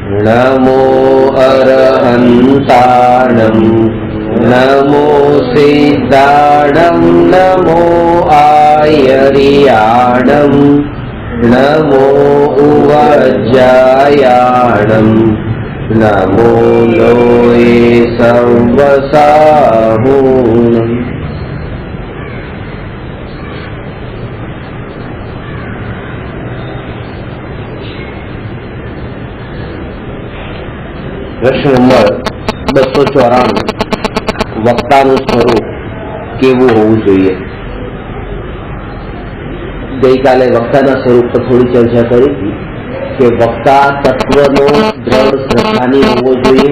नमो अरहन्ताणं नमो सिद्धाणं नमो आयर्याणं नमो उवज्जायाणं नमो लोये सर्वसाहूणम्। प्रश्न नंबर 294 वक्ताનું સ્વરૂપ કેવું હોવું જોઈએ। ગઈકાલે વક્તાના સ્વરૂપ પર થોડી ચર્ચા કરી હતી કે વક્તા તત્વનો દ્રઢ શ્રદ્ધાની હોવો જોઈએ।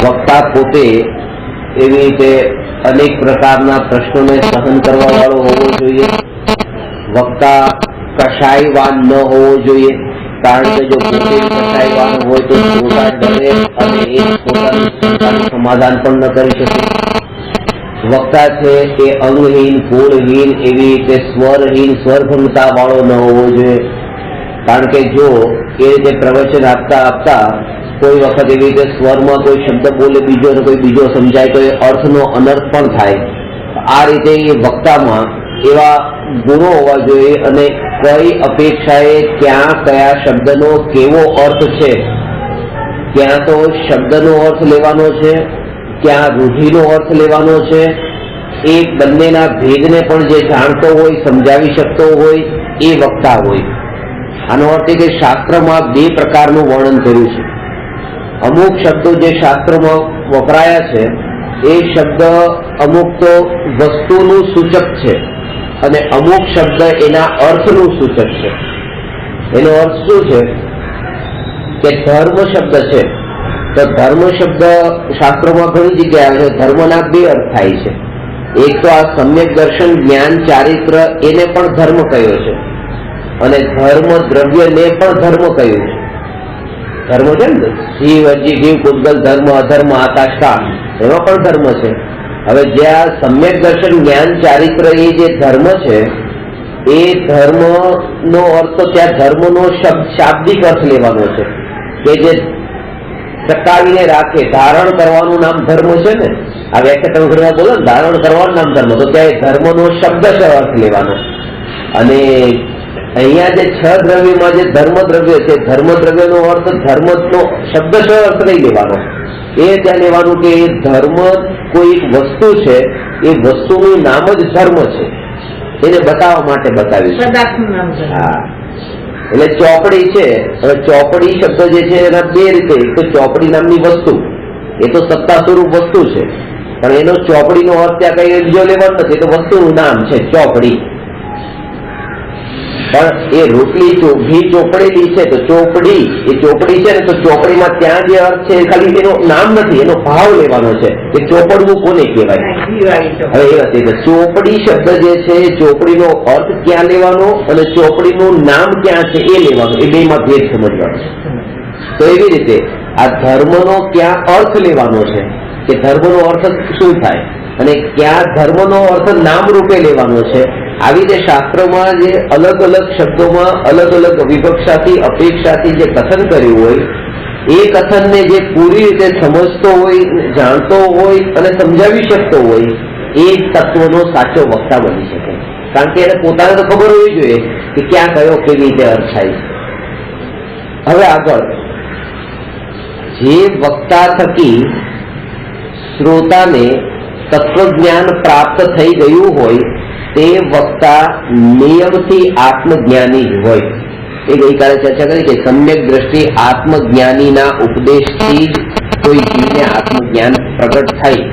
વક્તા પોતે એવી રીતે અનેક પ્રકારના પ્રશ્નોને સહન કરવા વાળો હોવો જોઈએ। વક્તા કશાયવાન ન હોવો જોઈએ, કારણ કે જો પોતે કશાયવાન હોય તો શ્રોતા ડરે અને એ પોતાની શંકાનું સમાધાન પણ ન કરી શકે। વક્તા છે એ અંગહીન, ગુણહીન, એવી રીતે સ્વરહીન, સ્વરભંગતા વાળો ન હોવો જોઈએ, કારણ કે જો એ રીતે પ્રવચન આપતા આપતા કોઈ વખત એવી રીતે સ્વરમાં કોઈ શબ્દ બોલે બીજો ને કોઈ બીજો સમજાય તો એ અર્થનો અનર્થ પણ થાય। આ રીતે એ વક્તામાં એવા ગુણો હોવા જોઈએ અને કઈ અપેક્ષાએ ક્યાં કયા શબ્દનો કેવો અર્થ છે, ક્યાં તો શબ્દનો અર્થ લેવાનો છે, ક્યાં રૂઢિનો અર્થ લેવાનો છે, એ બંનેના ભેદને પણ જે જાણતો હોય, સમજાવી શકતો હોય એ વક્તા હોય। આનો અર્થ એ કે શાસ્ત્રમાં બે પ્રકારનું વર્ણન કર્યું છે। અમુક શબ્દો જે શાસ્ત્રમાં વપરાયા છે એ શબ્દ અમુક તો વસ્તુનું સૂચક છે અને અમુક શબ્દ એના અર્થનું સૂચક છે। એનો અર્થ શું છે કે ધર્મ શબ્દ છે તો ધર્મ શબ્દ શાસ્ત્રોમાં ઘણી જગ્યાએ આવે છે। ધર્મના બે અર્થ થાય છે। એક તો આ સમ્યક દર્શન, જ્ઞાન, ચારિત્ર એને પણ ધર્મ કહ્યો છે અને ધર્મ દ્રવ્યને પણ ધર્મ કહ્યું છે। ધર્મ છે ને જીવ, અજીવ, જીવ, પૂતગલ, ધર્મ, અધર્મ, આકાશ, કાળ, એમાં પણ ધર્મ છે। હવે જે આ સમ્યક દર્શન, જ્ઞાન, ચારિત્ર એ જે ધર્મ છે એ ધર્મનો અર્થ તો ત્યાં ધર્મનો શાબ્દિક અર્થ લેવાનો છે કે જે ટકાવીને રાખે, ધારણ કરવાનું નામ ધર્મ છે ને। આ વ્યાખ્યા તમે ઘણી વાર બોલો ને, ધારણ કરવાનું નામ ધર્મ, તો ત્યાં ધર્મનો શબ્દ અર્થ લેવાનો। અને અહીંયા જે 6 દ્રવ્યમાં જે ધર્મ દ્રવ્ય છે, ધર્મ દ્રવ્યનો અર્થ ધર્મનો શબ્દ અર્થ નહીં લેવાનો, એ ત્યાં લેવાનું કે એ ધર્મ કોઈ વસ્તુ છે, એ વસ્તુનું નામ જ ધર્મ છે, એને બતાવવા માટે બતાવ્યું છે। હા, એટલે ચોપડી છે, હવે ચોપડી શબ્દ જે છે એના બે રીતે, એક તો ચોપડી નામની વસ્તુ, એ તો સત્તા સ્વરૂપ વસ્તુ છે, પણ એનો ચોપડીનો અર્થ ત્યાં કઈ બીજો લેવાનો નથી, એ તો વસ્તુનું નામ છે ચોપડી। પણ એ રોટલી ઘી ચોપડેલી છે તો ચોપડી, એ ચોપડી છે ને તો ચોપડીમાં ત્યાં જે અર્થ છે ખાલી એનો નામ નથી, એનો ભાવ લેવાનો છે કે ચોપડવું કોને કહેવાય। હવે એ હતી કે ચોપડી શબ્દ જે છે એ ચોપડીનો અર્થ ક્યાં લેવાનો અને ચોપડીનું નામ ક્યાં છે એ લેવાનું, એ બેમાં ભેદ સમજવાનો છે। તો એવી રીતે આ ધર્મનો ક્યાં અર્થ લેવાનો છે કે ધર્મનો અર્થ શું થાય અને ક્યાં ધર્મનો અર્થ નામ રૂપે લેવાનો છે। આવી રીતે શાસ્ત્રમાં જે અલગ અલગ શબ્દોમાં અલગ અલગ વિવક્ષાથી, અપેક્ષાથી જે કથન કર્યું હોય એ કથનને જે પૂરી રીતે સમજતો હોય, જાણતો હોય અને સમજાવી શકતો હોય એ તત્વનો સાચો વક્તા બની શકે, કારણ કે એને પોતાને તો ખબર હોવી જોઈએ કે ક્યાં કયો કેવી રીતે અર્થ થાય છે। હવે આગળ જે વક્તા થકી શ્રોતાને તત્વજ્ઞાન પ્રાપ્ત થઈ ગયું હોય તે વક્તા નિયમથી આત્મજ્ઞાની જ હોય। એ ગઈકાલે ચર્ચા કરી કે સમ્યક દ્રષ્ટિ આત્મજ્ઞાનીના ઉપદેશથી જ કોઈ જીવને આત્મજ્ઞાન પ્રગટ થાય,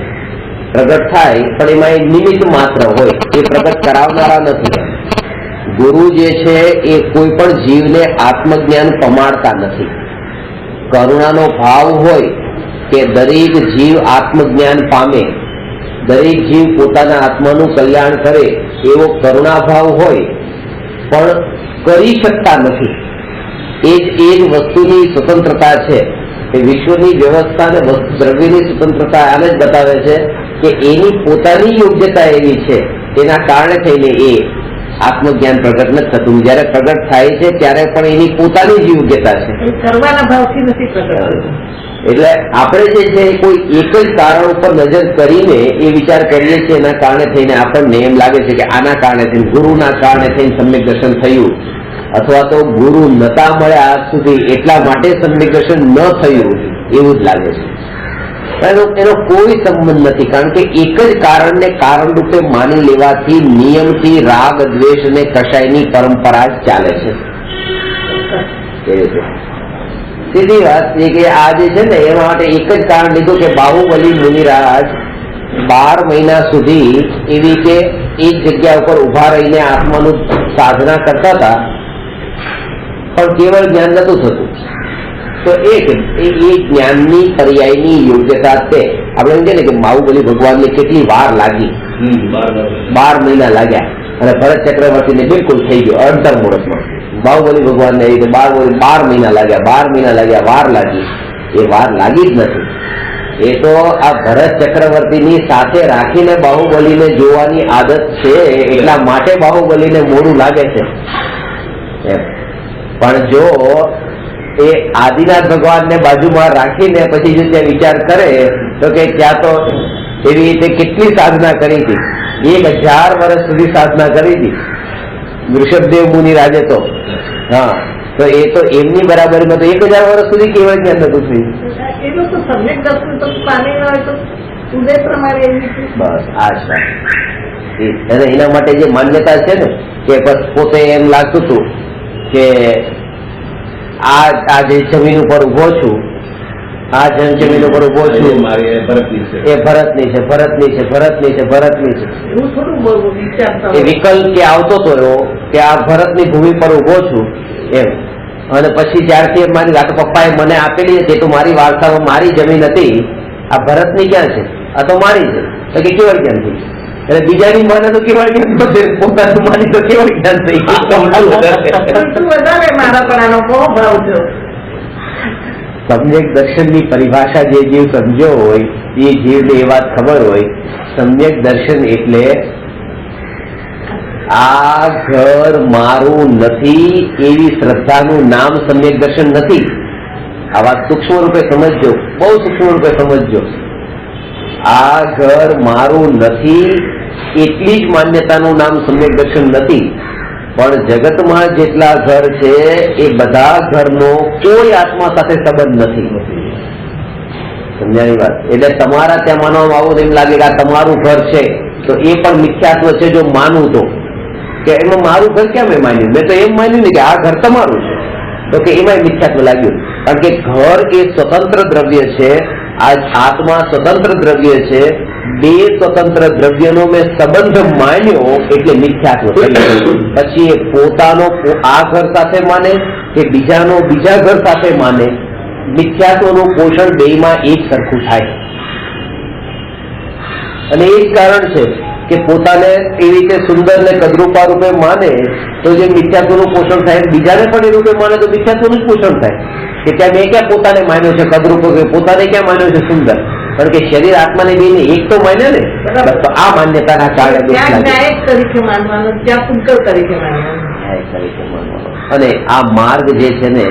પણ એમાં એક નિમિત્ત માત્ર હોય, એ પ્રગટ કરાવનારા નથી। ગુરુ જે છે એ કોઈ પણ જીવને આત્મજ્ઞાન પમાડતા નથી। કરુણાનો ભાવ હોય કે દરેક જીવ આત્મજ્ઞાન પામે, દરેક જીવ પોતાના આત્માનું કલ્યાણ કરે એવો કરુણાભાવ હોય, પણ કરી શકતા નથી। એ જ વસ્તુની સ્વતંત્રતા છે કે વિશ્વની વ્યવસ્થા અને દ્રવ્યની સ્વતંત્રતા આને જ બતાવે છે કે એની પોતાની યોગ્યતા એવી છે, તેના કારણે થઈને એ આત્મજ્ઞાન પ્રગટ નથી થતું. જયારે પ્રગટ થાય છે ત્યારે પણ એની પોતાની જ યોગ્યતા છે, કરવાના ભાવથી નથી પ્રગટ. એટલે આપણે જે છે કોઈ એક જ કારણ ઉપર નજર કરીને એ વિચાર કરીએ છીએ, એના કારણે થઈને આપણને એમ લાગે છે કે આના કારણે થઈને, ગુરુના કારણે થઈને સમ્યક દર્શન થયું, અથવા તો ગુરુ નતા મળ્યા આજ સુધી એટલા માટે સમ્યક દર્શન ન થયું, એવું જ લાગે છે. એનો કોઈ સંબંધ નથી, કારણ કે એક જ કારણને કારણ રૂપે માની લેવાથી નિયમથી રાગ દ્વેષ અને કષાયની પરંપરા જ ચાલે છે. સીધી વાત છે કે આ જે છે ને એ માટે એક જ કારણ લીધું કે બાહુબલી મુનિરાજ 12 મહિના સુધી એવી કે એક જગ્યા ઉપર ઉભા રહીને આત્માનું સાધના કરતા હતા, પણ કેવળ જ્ઞાન નતું થતું. તો એ જ્ઞાનની પર્યાયની યોગ્યતા છે. આપણે એમ કહીએ ને કે બાહુબલી ભગવાનને કેટલી વાર લાગી, 12 મહિના લાગ્યા, અને ભરત ચક્રવર્તીને બિલકુલ થઈ ગયો અંતર મુહૂર્તમાં. બાહુબલી ભગવાનને એ રીતે 12 મહિના લાગ્યા, 12 મહિના લાગ્યા, વાર લાગી. એ વાર લાગી જ નથી. એ તો આ ભરત ચક્રવર્તીની સાથે રાખીને બાહુબલીને જોવાની આદત છે, એટલા માટે બાહુબલીને મોડું લાગે છે. પણ જો એ આદિનાથ ભગવાનને બાજુમાં રાખીને પછી જો ત્યાં વિચાર કરે તો કે ત્યાં તો એવી રીતે કેટલી સાધના કરી હતી, 1000 વર્ષ સુધી સાધના કરી હતી વૃષભદેવ મુનિ રાજે તો. હા, તો એ તો એમની બરાબરીમાં તો 1000 વર્ષ સુધી કેવળ જ્ઞાન નતું થયું. બસ આ છે. અને એના માટે જે માન્યતા છે ને કે પોતે એમ લાગતું હતું કે આ જે જમીન ઉપર ઉભો છું, આ જમીન ઉપર ઉભો છું એ ભરતની છે, ભરતની છે, ભરતની છે, ભરતની છે. એ વિકલ્પ કે આવતો હતો એવો કે આ ભરતની ભૂમિ પર ઉભો છું એમ. અને પછી જ્યારથી મારી આ તો પપ્પાએ મને આપેલી હતી, તો મારી વારસામાં મારી જમીન હતી, આ ભરતની ક્યાં છે, આ તો મારી છે. તો કે કેવળ જ્ઞાન થઈ, એટલે બીજાની માને તો કેવળ જ્ઞાન થશે, પોતાનું માની તો કેવળ જ્ઞાન થઈ. સમ્યક દર્શનની પરિભાષા જે જીવ સમજ્યો હોય એ જીવને એ વાત ખબર હોય, સમ્યક દર્શન એટલે આ ઘર મારું નથી એવી શ્રદ્ધાનું નામ સમ્યક દર્શન નથી. આ વાત સૂક્ષ્મ રૂપે સમજજો, બહુ સૂક્ષ્મ રૂપે સમજજો. આ ઘર મારું નથી એટલી જ માન્યતાનું નામ સમ્યક દર્શન નથી. પણ જગતમાં જેટલા ઘર છે એ બધા ઘરનો કોઈ આત્મા સાથે સંબંધ નથી. સમજાવી વાત? એટલે તમારા ત્યાં માનવામાં આવું એમ લાગે કે આ તમારું ઘર છે, તો એ પણ મિથ્યાત્વ છે. જો માનવું તો કે એમાં મારું ઘર કેમ મેં માન્યું, મેં તો એમ માન્યું ને કે આ ઘર તમારું છે, તો કે એમાં મિથ્યાત્વ લાગ્યું. કારણ કે ઘર એ સ્વતંત્ર દ્રવ્ય છે, આ આત્મા સ્વતંત્ર દ્રવ્ય છે. બે સ્વતંત્ર દ્રવ્યનો મેં સંબંધ માન્યો એટલે મિથ્યાત્વ થયું. પછી એ પોતાનો આ ઘર સાથે માને કે બીજાનો બીજા ઘર સાથે માને, મિથ્યાત્વનું પોષણ બેયમાં એક સરખું થાય. અને એ જ કારણ છે કે પોતાને એવી રીતે સુંદર ને કદરૂપા રૂપે માને તો જે મિથ્યાત્વનું પોષણ થાય, બીજાને પણ એ રૂપે માને તો મિથ્યાત્વનું જ પોષણ થાય. કે ત્યાં મેં ક્યાં પોતાને માન્યો છે કદરૂપો, કે પોતાને ક્યાં માન્યો છે સુંદર, કારણ કે શરીર આત્માને બેને એક તો માન્યા ને. તો આ માન્યતાના કારણે અને આ માર્ગ જે છે ને,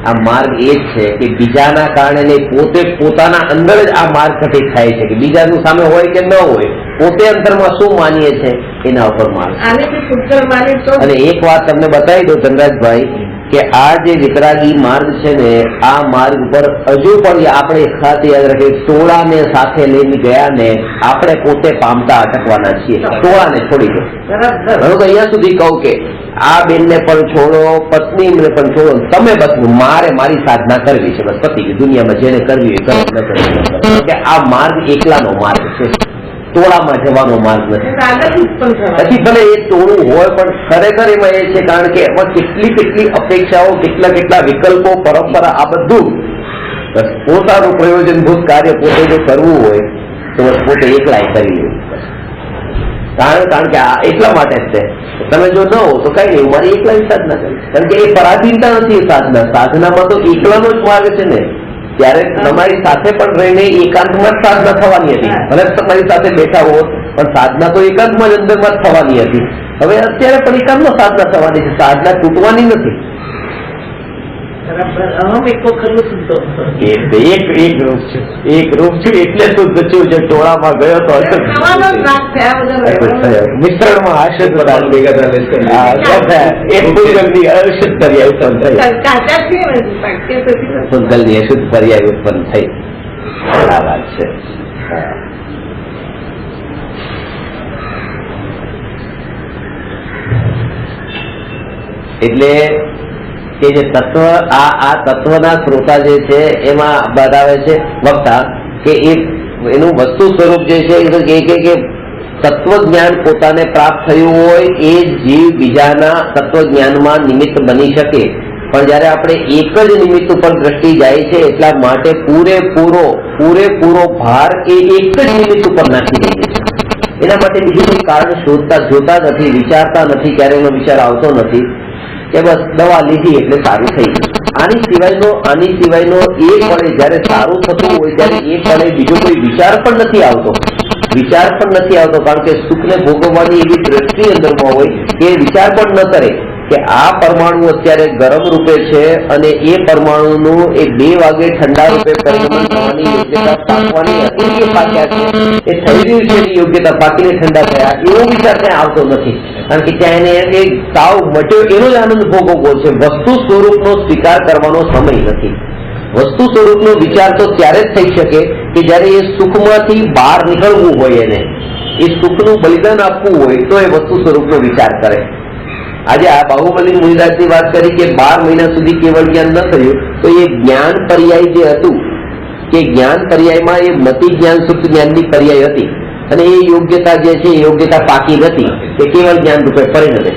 આ માર્ગ એ જ છે કે બીજાના કારણે પોતે પોતાના અંદર જ આ માર્ગ ઘટિત થાય છે. કે બીજાનું સામે હોય કે ન હોય, પોતે અંતરમાં શું માનીએ છે એના ઉપર માર્ગ. અને એક વાત તમને બતાવી દો ધનરાજભાઈ, કે આ જે વિતરાગી માર્ગ છે ને, આ માર્ગ પર હજુ પણ આપણે ખાસ યાદ રાખીએ, ટોળાને સાથે લઈને ગયા ને આપણે પોતે પામતા અટકવાના છીએ. ટોળાને છોડી દો. હું તો અહીંયા સુધી કહું કે આ બેનને પણ છોડો, પત્નીને પણ છોડો, તમે બસ મારે મારી સાધના કરવી છે, બસ પતિ દુનિયામાં જેને કરવી હોય કરે, ન કરવી. કે આ માર્ગ એકલાનો માર્ગ છે, ટોળામાં જવાનો માર્ગ નથી. પછી ભલે એ ટોળું હોય પણ ખરેખર એમાં એ છે, કારણ કે એમાં કેટલી કેટલી અપેક્ષાઓ, કેટલા કેટલા વિકલ્પો, પરંપરા, આ બધું પોતાનું પ્રયોજનભૂત કાર્ય પોતે જો કરવું હોય તો પોતે એકલાય કરી લેવું. કારણ કે આ એટલા માટે જ છે. તમે જો ન હો તો કઈ નહીં, મારી એકલાની સાધના કરી, કારણ કે એ પરાધીનતા નથી. એ સાધનામાં તો એકલાનો જ માર્ગ છે ને. ત્યારે તમારી સાથે પણ રહીને એકાંતમાં જ સાધના થવાની હતી. ભલે તમારી સાથે બેઠા હોત પણ સાધના તો એકાંતમાં જ અંદરમાં જ થવાની હતી. હવે અત્યારે પણ એ કર્મ સાધના થવાની છે, સાધના તૂટવાની નથી. બરાબર. અહમ એકો ખરું શુદ્ધ. એક રૂપ છે, એક રૂપ છું એટલે શુદ્ધ છું. જે ટોળામાં ગયો તો થવાનો જ રાગ થયા વગર મિશ્રણમાં આશુદ્ધ પૂજલની અશુદ્ધ પર્યાય ઉત્પન્ન થઈ. કાચા છીએ ને, પાક્યા તો છીએ. પૂજલની અશુદ્ધ પર્યાય ઉત્પન્ન થઈ. આ વાત છે. એટલે કે જે તત્વ આ તત્વના શ્રોતા જે છે એમાં બતાવે છે વક્તા કે એનું વસ્તુ સ્વરૂપ જે છે કે તત્વ જ્ઞાન પોતાને પ્રાપ્ત થયું હોય એ જીવ બીજાના તત્વ જ્ઞાનમાં નિમિત્ત બની શકે, પણ જયારે આપણે એક જ નિમિત્ત ઉપર દ્રષ્ટિ જાય છે એટલા માટે પૂરેપૂરો ભાર એ એક જ નિમિત્ત ઉપર નાખી દઈએ છે. એના માટે બીજું કોઈ કારણ જોતા નથી, વિચારતા નથી, ક્યારે એનો વિચાર આવતો નથી કે બસ દવા લીધી એટલે સારું થઈ ગયું. આની સિવાયનો એ પળે જયારે સારું થતું હોય ત્યારે એ પળે બીજો કોઈ વિચાર પણ નથી આવતો, કારણ કે સુખને ભોગવવાની એવી દ્રષ્ટિ અંદરમાં હોય કે વિચાર પણ ન કરે કે આ પરમાણુ અત્યારે ગરમ રૂપે છે અને એ પરમાણુનું એ 2 વાગે ઠંડા રૂપે પરિણમન થવાની યોગ્યતા પાકવાની હતી કે પાક્યા છે, એ થઈ રહ્યું છે એની યોગ્યતા પાકીને ઠંડા થયા, એવો વિચાર ત્યાં આવતો નથી. કારણ કે ત્યાં એને એ તાવ મટ્યો એનો જ આનંદ ભોગવવો છે. વસ્તુ સ્વરૂપનો સ્વીકાર કરવાનો સમય નથી. વસ્તુ સ્વરૂપનો વિચાર તો ત્યારે જ થઈ શકે કે જયારે એ સુખમાંથી બહાર નીકળવું હોય, એને એ સુખનું બલિદાન આપવું હોય તો એ વસ્તુ સ્વરૂપનો વિચાર કરે. આજે આ બાહુબલી મુનિદાસની વાત કરી કે 12 મહિના સુધી કેવળ જ્ઞાન ન થયું, તો એ જ્ઞાન પર્યાય જે હતું કે જ્ઞાન પર્યાયમાં એ મતિ જ્ઞાન સુપ્ત જ્ઞાનની પર્યાય હતી અને એ યોગ્યતા જે છે એ યોગ્યતા પાકી નથી કે કેવળ જ્ઞાન રૂપે પરિણમે.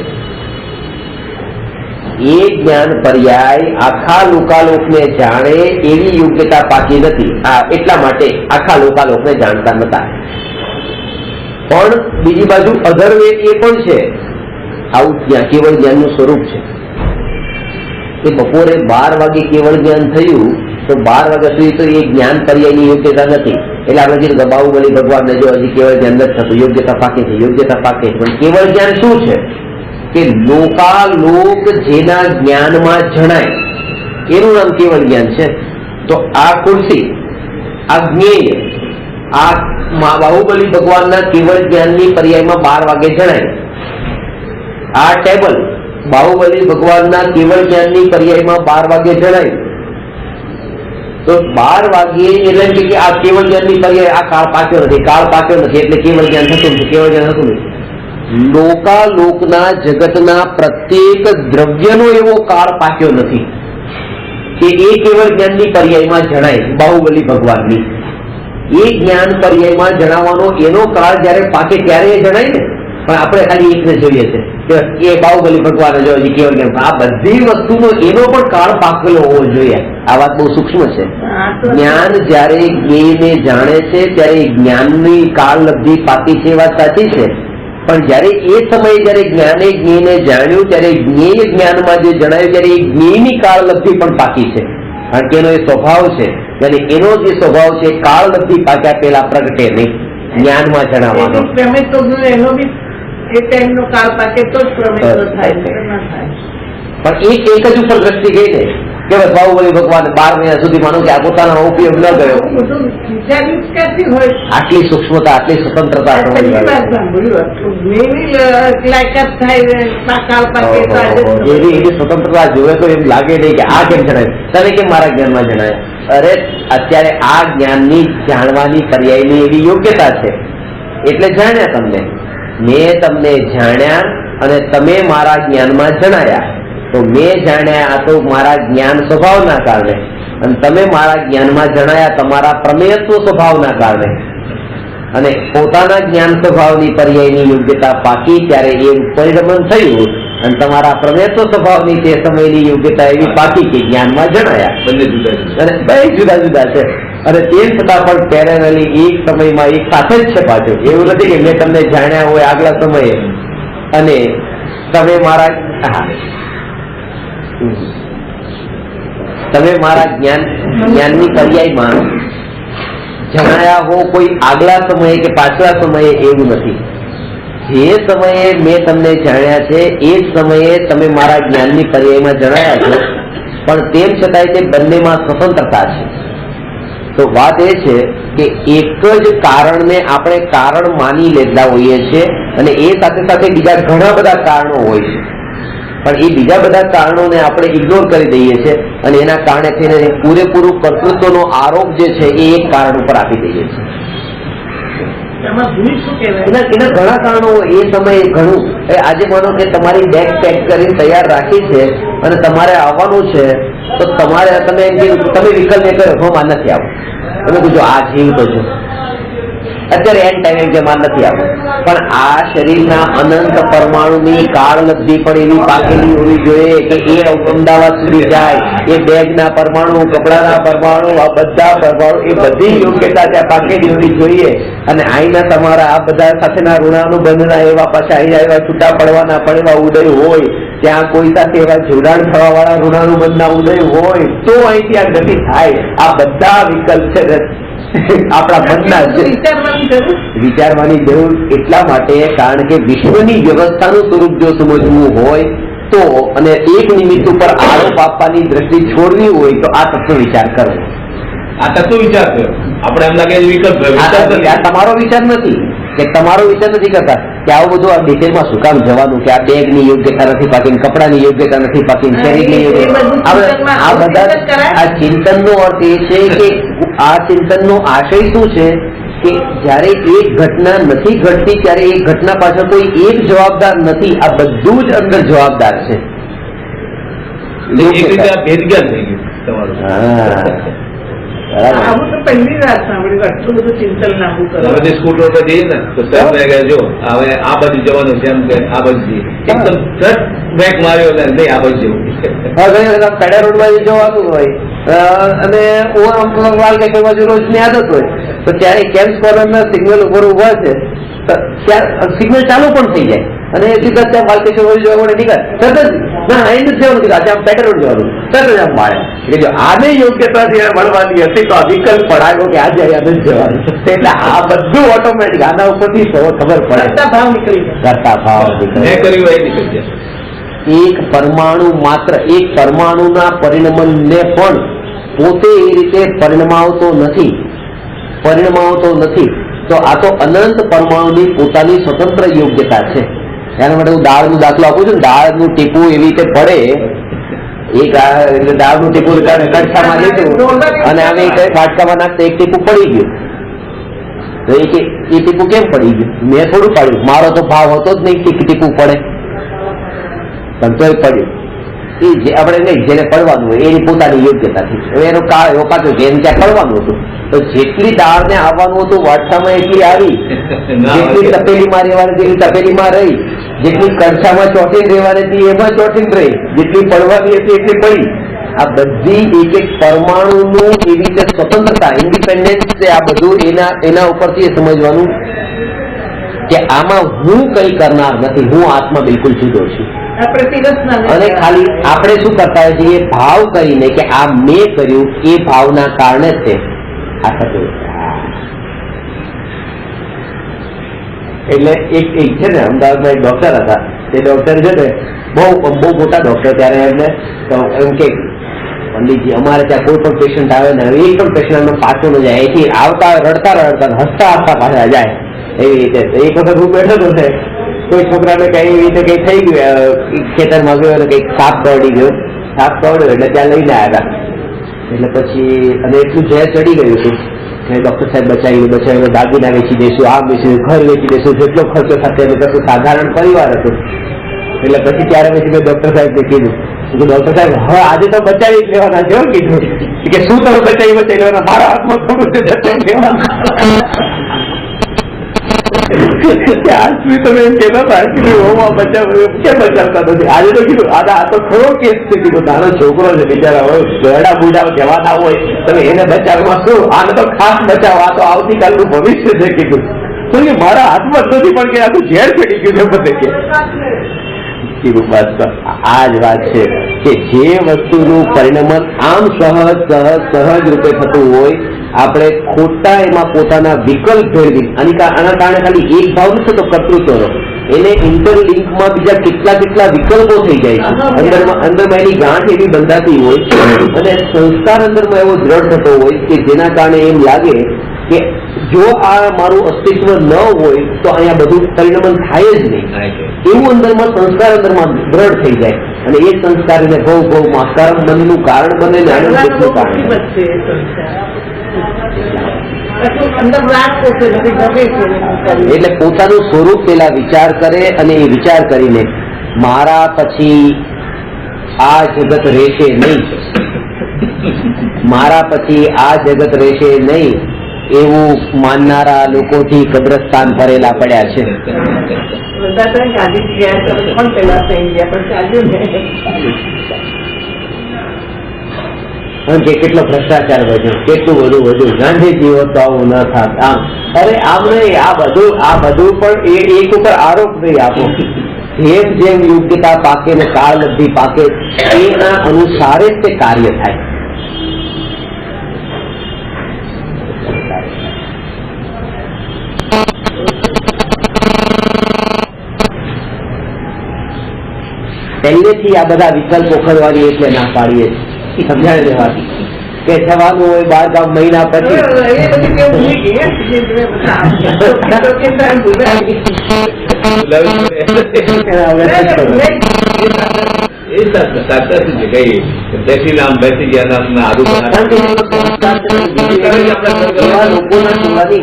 એ જ્ઞાન પર્યાય આખા લોકાલોકને જાણે એવી યોગ્યતા પાકી નથી. એટલા માટે આખા લોકાલોકને જાણતા નતા. પણ બીજી બાજુ અધર્વે એ પણ છે, આવું કેવળ જ્ઞાનનું સ્વરૂપ છે કે બપોરે 12 વાગે કેવળ જ્ઞાન થયું તો 12 વાગ્યા સુધી તો એ જ્ઞાન પર્યાયની યોગ્યતા નથી. એટલે આપણે જે બાહુબલી ભગવાનને જો હજી કેવળ જ્ઞાન નથી થતું, યોગ્યતા પાકે છે. પણ કેવળ જ્ઞાન શું છે કે લોકાલોક જેના જ્ઞાનમાં જણાય એનું નામ કેવળ જ્ઞાન છે. તો આ ખુરશી, આ જ્ઞેય, આ બાહુબલી ભગવાનના કેવળ જ્ઞાનની પર્યાયમાં 12 વાગે જણાય. આ ટેબલ બાહુબલી ભગવાનના કેવળ જ્ઞાનની પર્યાયમાં 12 વાગે જણાય. તો 12 વાગે એટલે કે આ કેવળ જ્ઞાનની પર્યાય, આ કાળ પાક્યો નથી એટલે કેવળ જ્ઞાન થતું નથી. કેવળ જ્ઞાન થતું નથી. લોકાલોકના જગતના પ્રત્યેક દ્રવ્યનો એવો કાળ પાક્યો નથી કે એ કેવળ જ્ઞાનની પર્યાયમાં જણાય. બાહુબલી ભગવાનની એ જ્ઞાન પર્યાયમાં જણાવવાનો એનો કાળ જયારે પાકે ત્યારે એ જણાય ને. પણ આપણે ખાલી એકને જોઈએ છે કે એ બાહુબલી ભગવાન જો કેવળ જ્ઞાન. આ બધી વસ્તુનો એનો પણ કાળ પાકેલો હોવો જોઈએ. આ વાત બહુ સૂક્ષ્મ છે. જ્ઞાન જયારે જ્ઞેયને જાણે છે ત્યારે જ્ઞાનની કાળ લબ્ધિ પાકી છે, વાત સાચી છે. પણ જયારે એ સમયે જયારે જ્ઞાને જ્ઞેયને જાણ્યું ત્યારે જ્ઞેય જ્ઞાનમાં જે જણાયું ત્યારે એ જ્ઞેયની કાળ લબ્ધિ પણ પાકી છે. કારણ કે એનો એ સ્વભાવ છે, અને એનો જે સ્વભાવ છે કાળ લબ્ધિ પાક્યા પેલા પ્રગટે નહીં, જ્ઞાનમાં જણાવવાનો. એનો બી એ ટાઈમનો કાળ પાકે તો જ પ્રમેય થાય. પણ એક જ ઉપર દ્રષ્ટિ ગઈ ને કે બાહુબલી ભગવાન 12 મહિના સુધી માનો કે આ પોતાનો ઉપયોગ ન ગયો. આટલી સૂક્ષ્મતા, આટલી સ્વતંત્રતા એવી સ્વતંત્રતા જોવે તો એમ લાગે નહીં કે આ કેમ જણાય, તને કેમ મારા જ્ઞાનમાં જણાય. અરે અત્યારે આ જ્ઞાનની જાણવાની પર્યાયની એવી યોગ્યતા છે એટલે જાણ્યા તમને. મેં તમને જાણ્યા અને તમે મારા જ્ઞાનમાં જણાયા. તો મેં જાણ્યા આ તો મારા જ્ઞાન સ્વભાવના કારણે, અને તમે મારા જ્ઞાનમાં જણાયા તમારા પ્રમેયત્વ સ્વભાવના કારણે. અને પોતાના જ્ઞાન સ્વભાવની પર્યાયની યોગ્યતા પાકી ત્યારે એ પરિણમન થયું, અને તમારા પ્રમેયત્વ સ્વભાવની તે સમયની યોગ્યતા એવી પાકી કે જ્ઞાનમાં જણાયા. અને બે જુદા જુદા છે. અને તેમ છતાં પણ પેરેલલી એક સમયમાં એક સાથે જ છે પાછું. એવું નથી કે મેં તમને જાણ્યા હોય આગલા સમયે અને તમે મારા જ્ઞાનની પર્યાયમાં જણાયા હો કોઈ આગલા સમયે કે પાછલા સમયે, એવું નથી. જે સમયે મેં તમને જાણ્યા છે એ જ સમયે તમે મારા જ્ઞાનની પર્યાયમાં જણાયા છો, પણ તેમ છતાંય તે બંનેમાં સ્વતંત્રતા છે. તો વાત એ છે કે એક જ કારણને આપણે કારણ માની લેતા હોઈએ છીએ અને એ સાથે સાથે બીજા ઘણા બધા કારણો હોય છે, પણ એ બીજા બધા કારણોને આપણે ઇગ્નોર કરી દઈએ છીએ અને એના કારણે થઈને પૂરેપૂરું કર્તૃત્વનો આરોપ જે છે એ એક કારણ ઉપર આપી દઈએ છીએ. એમાં ભૂલ શું કહેવાય? એના ઘણા કારણો એ સમયે ઘણું. આજે માનો કે તમારી બેગ પેક કરીને તૈયાર રાખી છે અને તમારે આવવાનું છે, તો તમારે તમે વિકલ્પ એ કર્યો માન નથી આવું, તમે કીધું આ જીવતો છો અત્યારે એન ટાઈમે જે માન નથી આવું, પણ આ શરીરના અનંત પરમાણુની કાળલબ્ધિ પણ એવી પાકેલી હોવી જોઈએ કે એ અમદાવાદ સુધી જાય. એ બેગના પરમાણુ, કપડાના પરમાણુ, આ બધા પરમાણુ, એ બધી યોગ્યતા ત્યાં પાકેલી હોવી જોઈએ. અને અહીંના તમારા આ બધા સાથેના ઋણાનુબંધના એવા પાછા અહીંયા એવા છૂટા પડવાના પણ એવા ઉદય હોય, ત્યાં કોઈ સાથે એવા જોડાણ થવા વાળા ઋણાનુબંધના ઉદય હોય તો અહીંથી આ ગતિ થાય. આ બધા વિકલ્પ છે આપણા મનના વિચારવાની જરૂર એટલા માટે, કારણ કે વિશ્વની વ્યવસ્થાનું સ્વરૂપ જો સમજવું હોય તો અને એક નિમિત્ત ઉપર આરોપ આપવાની દ્રષ્ટિ છોડવી હોય તો આ તત્વ વિચાર કરવો. આ તત્વ વિચાર કર્યો આપણે એમ લાગે વિકલ્પ તમારો વિચાર નથી કે તમારો વિચાર નથી કરતા કે આવું બધું આ ડિટેલમાં શું કામ જવાનું, કે આ બેગની યોગ્યતા નથી પાકી, કપડાની યોગ્યતા નથી પાકી, શરીરની યોગ્યતા, આ બધા આ ચિંતનનો અર્થ એ છે કે આ ચિંતનનો આશય શું છે કે જયારે એક ઘટના નથી ઘટતી ત્યારે એ ઘટના પાછળ કોઈ એક જવાબદાર નથી, આ બધું જ અંદર જવાબદાર છે. આવું તો પહેલી વાત સાંભળ્યું, આટલું બધું ચિંતન લાગુ કરો. હવે સ્કૂટર પર જઈએ ને તો સાહેબ જો હવે આ બાજુ જવાનું છે, એમ કે આ બાજુ એકદમ બ્રેક માર્યો ને નહીં આ બાજુ જવું. પેડા રોડ બાજુ જવાનું હોય અને હું વાલકેશ્વર બાજુ રોજની આદત હોય તો ત્યારે કેમ્પ કોર્નરના સિગ્નલ ઉપર ઉભા છે ત્યાં સિગ્નલ ચાલુ પણ થઈ જાય અને સીધા ત્યાં વાલકેશ્વર બાજુ જવા માટે નીકળે તરત જ ના અહીં નથી જવાનું, આજે આમ પેડા રોડ જવાનું, તરત જ આમ મારે કે જો આને યોગ્યતાથી મળવાની હતી તો આ વિકલ્પ પડાયો કે આજે અહીંયા નથી જવાનું. એટલે આ બધું ઓટોમેટિક આના ઉપરથી ખબર પડે, ભાવ નીકળી કરતા ભાવ એક પરમાણુ માત્ર એક પરમાણુના પરિણમનને પણ પોતે એ રીતે પરિણમાવતો નથી. તો આ તો અનંત પરમાણુની પોતાની સ્વતંત્ર યોગ્યતા છે. એના માટે હું દાળનું દાખલો આપું છું. દાળનું ટીપું એવી રીતે પડે, એક દાળનું ટીપું કડછામાં લીધું અને આવી વાટકામાં નાખતા એક ટીપું પડી ગયું. તો એ ટીપું કેમ પડી ગયું? મેં થોડું પાડ્યું, મારો તો ભાવ હતો જ નહીં કે ટીપું પડે, પણ તોય પડ્યું. એ જે આપણે નહીં જેને પડવાનું હોય એની પોતાની યોગ્યતાથી. હવે એનો કાળ એવો કાચો જેમ ત્યાં પડવાનું હતું તો જેટલી દાળને આવવાનું હતું વાટકામાં એટલી આવી, જેટલી તપેલીમાં રહેવાની એટલી તપેલીમાં રહી, જેટલી કડછામાં ચોટીને રહેવાની હતી એમાં ચોટીને રહી, જેટલી પડવાની હતી એટલી પડી. આ બધી એક એક પરમાણુનું એવી રીતે સ્વતંત્રતા, ઇન્ડિપેન્ડન્સ છે. આ બધું એના ઉપરથી સમજવાનું કે આમાં હું કઈ કરનાર નથી, હું આત્મા બિલકુલ જુદો છું. અને ખાલી આપણે શું કરતા હોય છે એ ભાવ કરીને કે આ મેં કર્યું એ ભાવના કારણે જ તે આ થતું. એટલે એક છે ને અમદાવાદમાં એક ડોક્ટર હતા, તે ડોક્ટર છે ને બહુ મોટા ડોક્ટર, ત્યારે એમને એમ કે પંડિતજી અમારે ત્યાં કોઈ પણ પેશન્ટ આવે ને એક પણ પેશન્ટ પાછો ન જાય, એથી આવતા રડતા હસતા પાછા જાય એવી રીતે. એક વખત હું બેઠો હતો ને કોઈ છોકરાને કઈ એવી રીતે કઈ થઈ ગયું, ખેતરમાં ગયો અને કઈક સાપ કરડ્યો એટલે ત્યાં લઈને આવ્યા. એટલે પછી અને એટલું ઝેર ચડી ગયું હતું કે ડોક્ટર સાહેબ બચાવીને દાગીના વેચી દઈશું, આમ વેચી ઘર વેચી દઈશું, જેટલો ખર્ચો થશે એટલે કશું સાધારણ પરિવાર હતું. એટલે પછી ત્યારે પછી મેં ડોક્ટર સાહેબને કીધું ડોક્ટર સાહેબ હવે આજે તો બચાવી જ લેવાના છે. કીધું કે શું તમે બચાવી લેવાના, મારા હાથમાં થોડું છે બચાવી લેવાના. તમે એમ કેતા બચાવતા નથી. આજે તો કીધું આ તો થોડો કેસ છે, કીધું નાનો છોકરો છે બિચારા હોય ગરડા બુડા જવાના હોય, તમે એને બચાવવા શું, આને તો ખાસ બચાવો, આ તો આવતીકાલનું ભવિષ્ય છે. કીધું તો કે મારા હાથમાં નથી પણ કે આખું ઝેર ચડી ગયું છે બધે કે. આ જ વાત છે કે જે વસ્તુનું પરિણમન આમ સહજ રૂપે થતું હોય, આપણે ખોટા એમાં પોતાના વિકલ્પ ભેળવી આના કારણે ખાલી એક ભાવ નથી થતો કર્તૃત્વનો, એને ઇન્ટરલિંકમાં બીજા કેટલા કેટલા વિકલ્પો થઈ જાય છે. અંદરમાં એની ગાંઠ એવી બંધાતી હોય અને સંસ્કાર અંદરમાં એવો દ્રઢ થતો હોય કે જેના કારણે એમ લાગે કે જો આ મારું અસ્તિત્વ ન હોય તો અહીંયા બધું પરિણમન થાય જ નહીં. એવું અંદરમાં સંસ્કાર અંદરમાં દ્રઢ થઈ જાય અને એ સંસ્કાર એને ભવમાં કર્મ બંધનું કારણ બને ને આનંદ દુઃખનું કારણ બને. એટલે પોતાનું સ્વરૂપ પેલા વિચાર કરે અને એ વિચાર કરીને મારા પછી આ જગત રહેશે નહીં, મારા પછી આ જગત રહેશે નહીં એવું માનનારા લોકોથી કબ્રસ્તાન ભરેલા પડ્યા છે. કે કેટલો ભ્રષ્ટાચાર વધ્યો, કેટલું બધું વધ્યું, ગાંધીજી હોત તો આવું ન થાત. આમ અરે આમ નહીં, આ બધું પણ એક ઉપર આરોપ નહીં આપો. જેમ જેમ યોગ્યતા પાકે ને કાળબદ્ધી પાકે એના અનુસારે જ તે કાર્ય થાય. પહેલેથી આ બધા વિકલ્પો કરવાની એટલે ના પાડીએ છીએ, સમજાવી દેવાની કે જવાનું હોય 12 ગામ મહિના પછી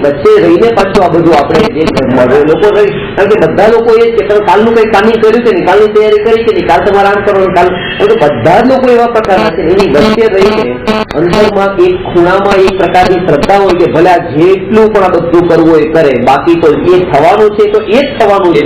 વચ્ચે રહીને પાછું આ બધું આપણે જે લોકો રહી, કારણ કે બધા લોકો એ છે તમે કાલનું કઈ કામ કર્યું છે ને, કાલની તૈયારી કરી છે ને, કાલ તમારે આમ કરવાનું, કાલ બધા જ લોકો એવા પ્રકારના છે. એની વચ્ચે રહીને અંદરમાં એક ખૂણામાં એક પ્રકારની શ્રદ્ધા હોય કે ભલે જેટલું પણ આ બધું કરવું એ કરે, બાકી તો એ થવાનું છે તો એ જ થવાનું છે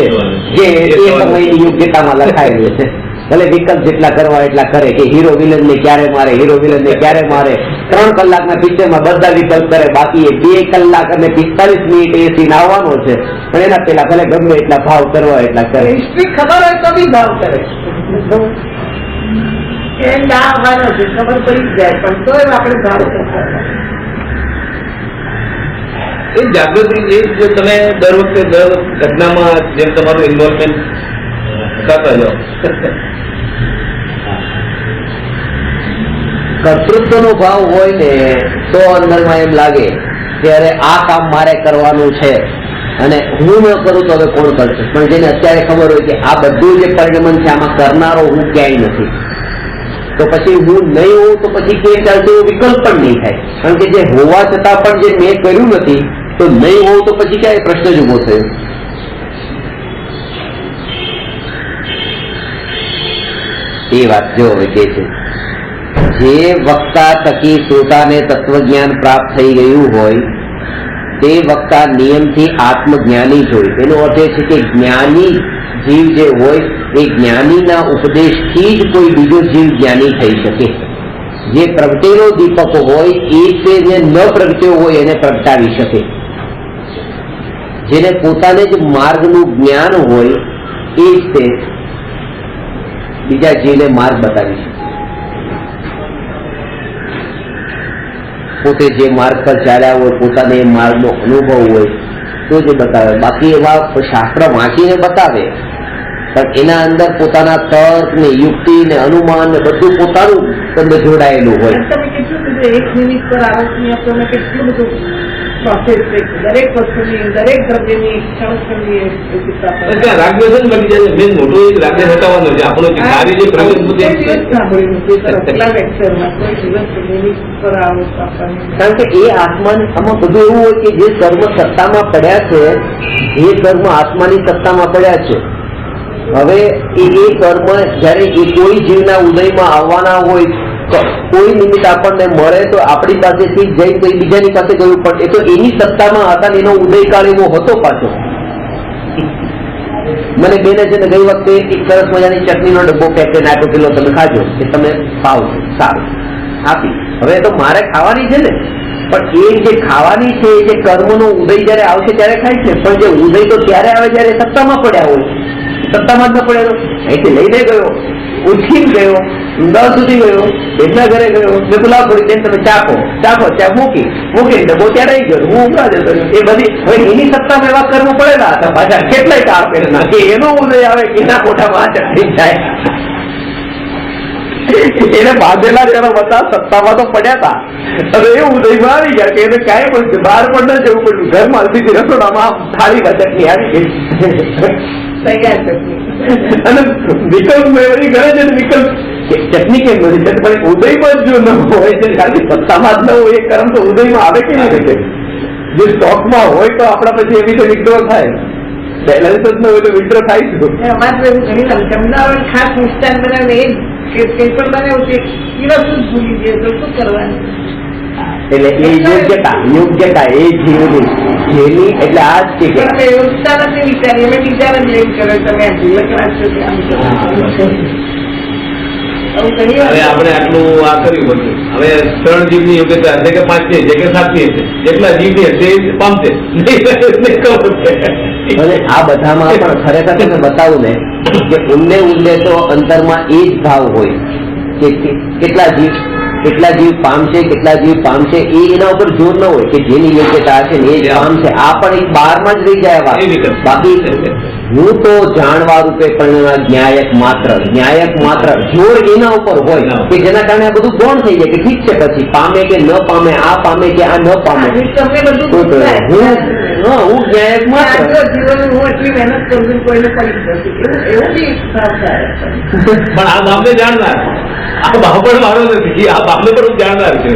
જે એ સમયની યોગ્યતામાં લખાયેલું છે. ભલે વિકલ્પ જેટલા કરવા એટલા કરે કે હીરો વિલન ને ક્યારે મારે, હીરો વિલન ને ક્યારે મારે. 3 કલાકના પિક્ચરમાં બધા વિકલ્પ કરે, બાકી એ 2 કલાક અને 45 મિનિટ એ સીન આવવાનો છે, પણ એના પેલા ભલે ગમે એટલા ભાવ કરવા એટલા કરે. હિસ્ટ્રી ખબર હોય તો બી ભાવ કરે, ખબર પડી જાય પણ તો આપણે ભાવ કરતા. એ જાગૃતિ એ જો તમે દર વખતે ઘટનામાં જેમ તમારું ઇન્વોલ્વમેન્ટ કરતા જાઓ, કર્તૃત્વનો ભાવ હોય ને તો અંદરમાં એમ લાગે કે અરે આ કામ મારે કરવાનું છે અને હું ન કરું તો હવે કોણ કરશે. પણ જેને અત્યારે ખબર હોય કે આ બધું જે પરિણમન છે આમાં કરનારો હું ક્યાંય નથી, તો પછી હું નહીં હોઉં તો પછી કે ચાલશે એવો વિકલ્પ પણ નહીં થાય. કારણ કે જે હોવા છતાં પણ જે મેં કર્યું નથી તો નહીં હોવું તો પછી ક્યાં એ પ્રશ્ન જ ઉભો થયો. એ વાત જો હવે કે છે જે વક્તા થકી શ્રોતાને તત્વજ્ઞાન પ્રાપ્ત થઈ ગયું હોય તે વક્તા નિયમથી આત્મજ્ઞાની જ હોય. એનો અર્થ એ છે કે જ્ઞાની જીવ જે હોય એ જ્ઞાનીના ઉપદેશથી જ કોઈ બીજો જીવ જ્ઞાની થઈ શકે. જે પ્રગટેલો દીપક હોય એ છે જે ન પ્રગટ્યો હોય એને પ્રગટાવી શકે. જેને પોતાને જ માર્ગનું જ્ઞાન હોય એ જ તે બીજા જીવને માર્ગ બતાવી શકે. પોતે જે માર્ગ પર ચાલ્યા હોય, પોતાને એ માર્ગનો અનુભવ હોય તો જ બતાવે. બાકી એવા શાસ્ત્ર વાંચીને બતાવે પણ એના અંદર પોતાના તર્ક ને યુક્તિ ને અનુમાન ને બધું પોતાનું અંદર જોડાયેલું હોય. તમે કેટલું બધું 1 મિનિટ પર આવકની આપણને કેટલું બધું પ્રોસેસ છે, દરેક વસ્તુની દરેક દ્રવ્યની ક્ષણની રાગદ્વેષન બની જાય. મેન મોટું એક રાગદ્વેષ હટાવવાનો છે આપણો જે કાર્ય જે પ્રગટ બુદ્ધિ છે. કારણ કે એ આત્મામાં બધું એવું હોય કે જે કર્મ સત્તામાં પડ્યા છે, જે કર્મ આત્માની સત્તામાં પડ્યા છે, હવે એ કર્મ જયારે એ કોઈ જીવના ઉદયમાં આવવાના હોય તો કોઈ નિમિત્ત આપણને મળે તો આપણી પાસેથી જઈ કોઈ બીજાની પાસે ગયું, પણ એ તો એની સત્તામાં હતા ને એનો ઉદયકાળ એવો હતો પાછો. મને બેને છે ને ગઈ વખતે એક સરસ મજાની ચટણીનો ડબ્બો પેક કરીને આપ્યો, પેલો તમે ખાજો કે તમે ખાવ છો, સારું આપી. હવે તો મારે ખાવાની છે ને, પણ એ જે ખાવાની છે એ જે કર્મનો ઉદય જયારે આવશે ત્યારે ખાય છે, પણ જે ઉદય તો ત્યારે આવે જયારે સત્તામાં પડ્યા હોય. સત્તામાં જ ન પડેલો અહીંથી લઈને ગયો, ઉઠીને ગયો અમદાવાદ સુધી ગયો, એમના ઘરે ગયો, મેં બોલા થોડી બેન તમે ચા મૂકીને ડબ્બો ત્યાં રહી ગયો, હું ઉભરા જતો એ બધી. હવે એની સત્તામાં એવા કર્મ પડેલા હતા પાછા કેટલાય કાર પહેરેલા કે એનો ઉદય આવે એના કોઠામાં ચડી જાય. એને બાંધેલા જરા બધા સત્તામાં તો પડ્યા હતા, હવે એ ઉદયમાં આવી ગયા કે એને ક્યાંય પણ બહાર પણ ન જવું પડ્યું, ઘરમાં સીધી રસોડામાં થાળી ચટણી આવી ગઈ અને વિકલ્પ મેળવી ઘરે છે. વિકલ્પ ચટણી કેમ બધી છે પણ ઉદયમાં જ જો ન હોય છે, ખાલી સત્તામાં જ ન હોય એ કર્મ તો ઉદયમાં આવે કે ના રીતે. જે સ્ટોકમાં હોય તો આપણા પછી એવી રીતે વિડ્રો થાય, બેલેન્સ જ ન હોય તો વિડ્રો થાય છે. અમારે એવું ઘણી અમદાવાદ ખાસ મિષ્ટાન બનાવે એ કંઈ પણ બનાવ્યું છે એ વસ્તુ જ ભૂલી ગયે તો શું કરવાનું. એટલે એ યોગ્યતા એ જીવની જેની એટલે આ જ છે કે યોગ્યતા નથી વિચારી અમે બીજાને બ્લેમ કરે તમે આ જીવન વાંચો કે આમ કરો. હવે આપણે આટલું આ કર્યું બધું, હવે 3 જીવની યોગ્યતા હશે કે 5 છે કે 7 હશે, જેટલા જીવની હશે એ પામશે. અને આ બધામાં પણ ખરેખર તમે બતાવું ને કે ઊંડે તો અંતરમાં એ જ ભાવ હોય કે કેટલા જીવ પામશે એ એના ઉપર જોર ન હોય કે જેની યોગ્યતા હશે ને એ જ પામશે. આ પણ એક બહારમાં જ રહી જાય બાકી હું તો જાણવા રૂપે પણ ન્યાયક માત્ર જોર એના ઉપર હોય કે જેના કારણે આ બધું ગૌણ થઈ જાય કે ઠીક છે પછી પામે કે ન પામે, આ પામે કે આ ન પામે. હું ન્યાયક માત્ર જીવન હું એટલી મહેનત કરું છું કોઈને પડી જશે એવું બી થાય. પણ આ બાપને જાણનાર, આ બાપ પણ મારો નથી, આ બાપને પણ હું જાણનાર છું.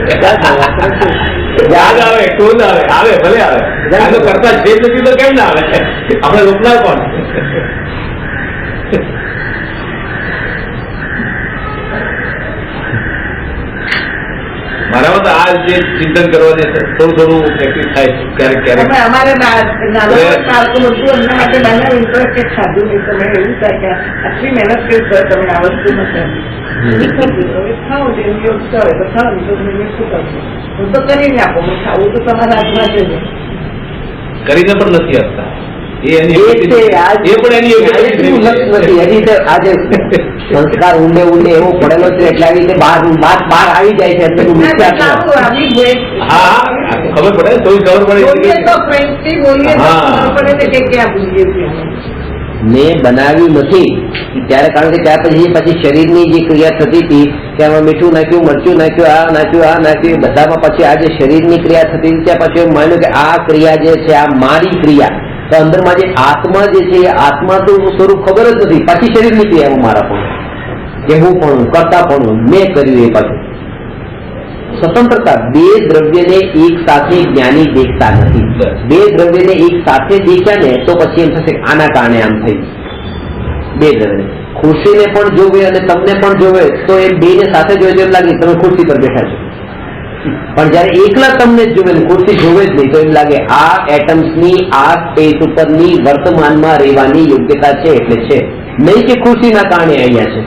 યાદ આવે, ક્રોધ આવે ભલે આવે, આ તો કરતા જે નથી તો કેમ ના આવે, આપણે રોકનાર કોણ? મારામાં તો આ જે ચિંતન કરવાની થોડું પ્રેક્ટિસ થાય ક્યારેક. અમારે બાળકો બધું એમના માટે બને ઇન્ટરેસ્ટ કે ખાધું નહીં તમે એવું થાય કે આટલી મહેનત કરી તમે આ વસ્તુ નથી ખાવ જેવી યોગ્ય હોય તો ખાવ તો તમે શું કરશો? હું તો કરીને આપો, ખાવું તો તમારા હાથમાં છે. કરીને પણ નથી આપતા સંસ્કાર ઊંડે એવો પડેલો છે એટલે આવી રીતે બહાર આવી જાય છે. ખબર પડે તો ખબર પડે. મેં બનાવ્યું નથી ત્યારે, કારણ કે ત્યાર પછી શરીરની જે ક્રિયા થતી હતી ત્યાં મીઠું નાખ્યું, મરચું નાખ્યું, આ નાખ્યું બધામાં પછી આ જે શરીરની ક્રિયા થતી હતી ત્યાં પછી માન્યું કે આ ક્રિયા જે છે આ મારી ક્રિયા. તો અંદરમાં જે આત્મા જે છે એ આત્મા તો સ્વરૂપ ખબર જ નથી, પછી શરીરની ક્રિયા મારા પણ કે હું પણ કરતા પણ મેં કર્યું એ પાછું. સ્વતંત્રતા બે દ્રવ્યને એક સાથે જ્ઞાની દેખતા નથી. બે દ્રવ્યને એક સાથે દેખ્યા ને તો પછી એમ થશે આના કારણે આમ થઈ. બે દ્રવ્ય ખુરશીને પણ જોવે અને તમને પણ જોવે તો એ બે ને સાથે જોવે એમ લાગે તમે ખુરશી પર બેઠા છો, પણ જયારે એકલા તમને જ જોવે ખુરશી જોવે જ નહીં તો એમ લાગે આ એટમ્સની આ સ્પેસ ઉપરની વર્તમાનમાં રહેવાની યોગ્યતા છે એટલે છે, નહીં કે ખુરશીના કારણે અહીંયા છે.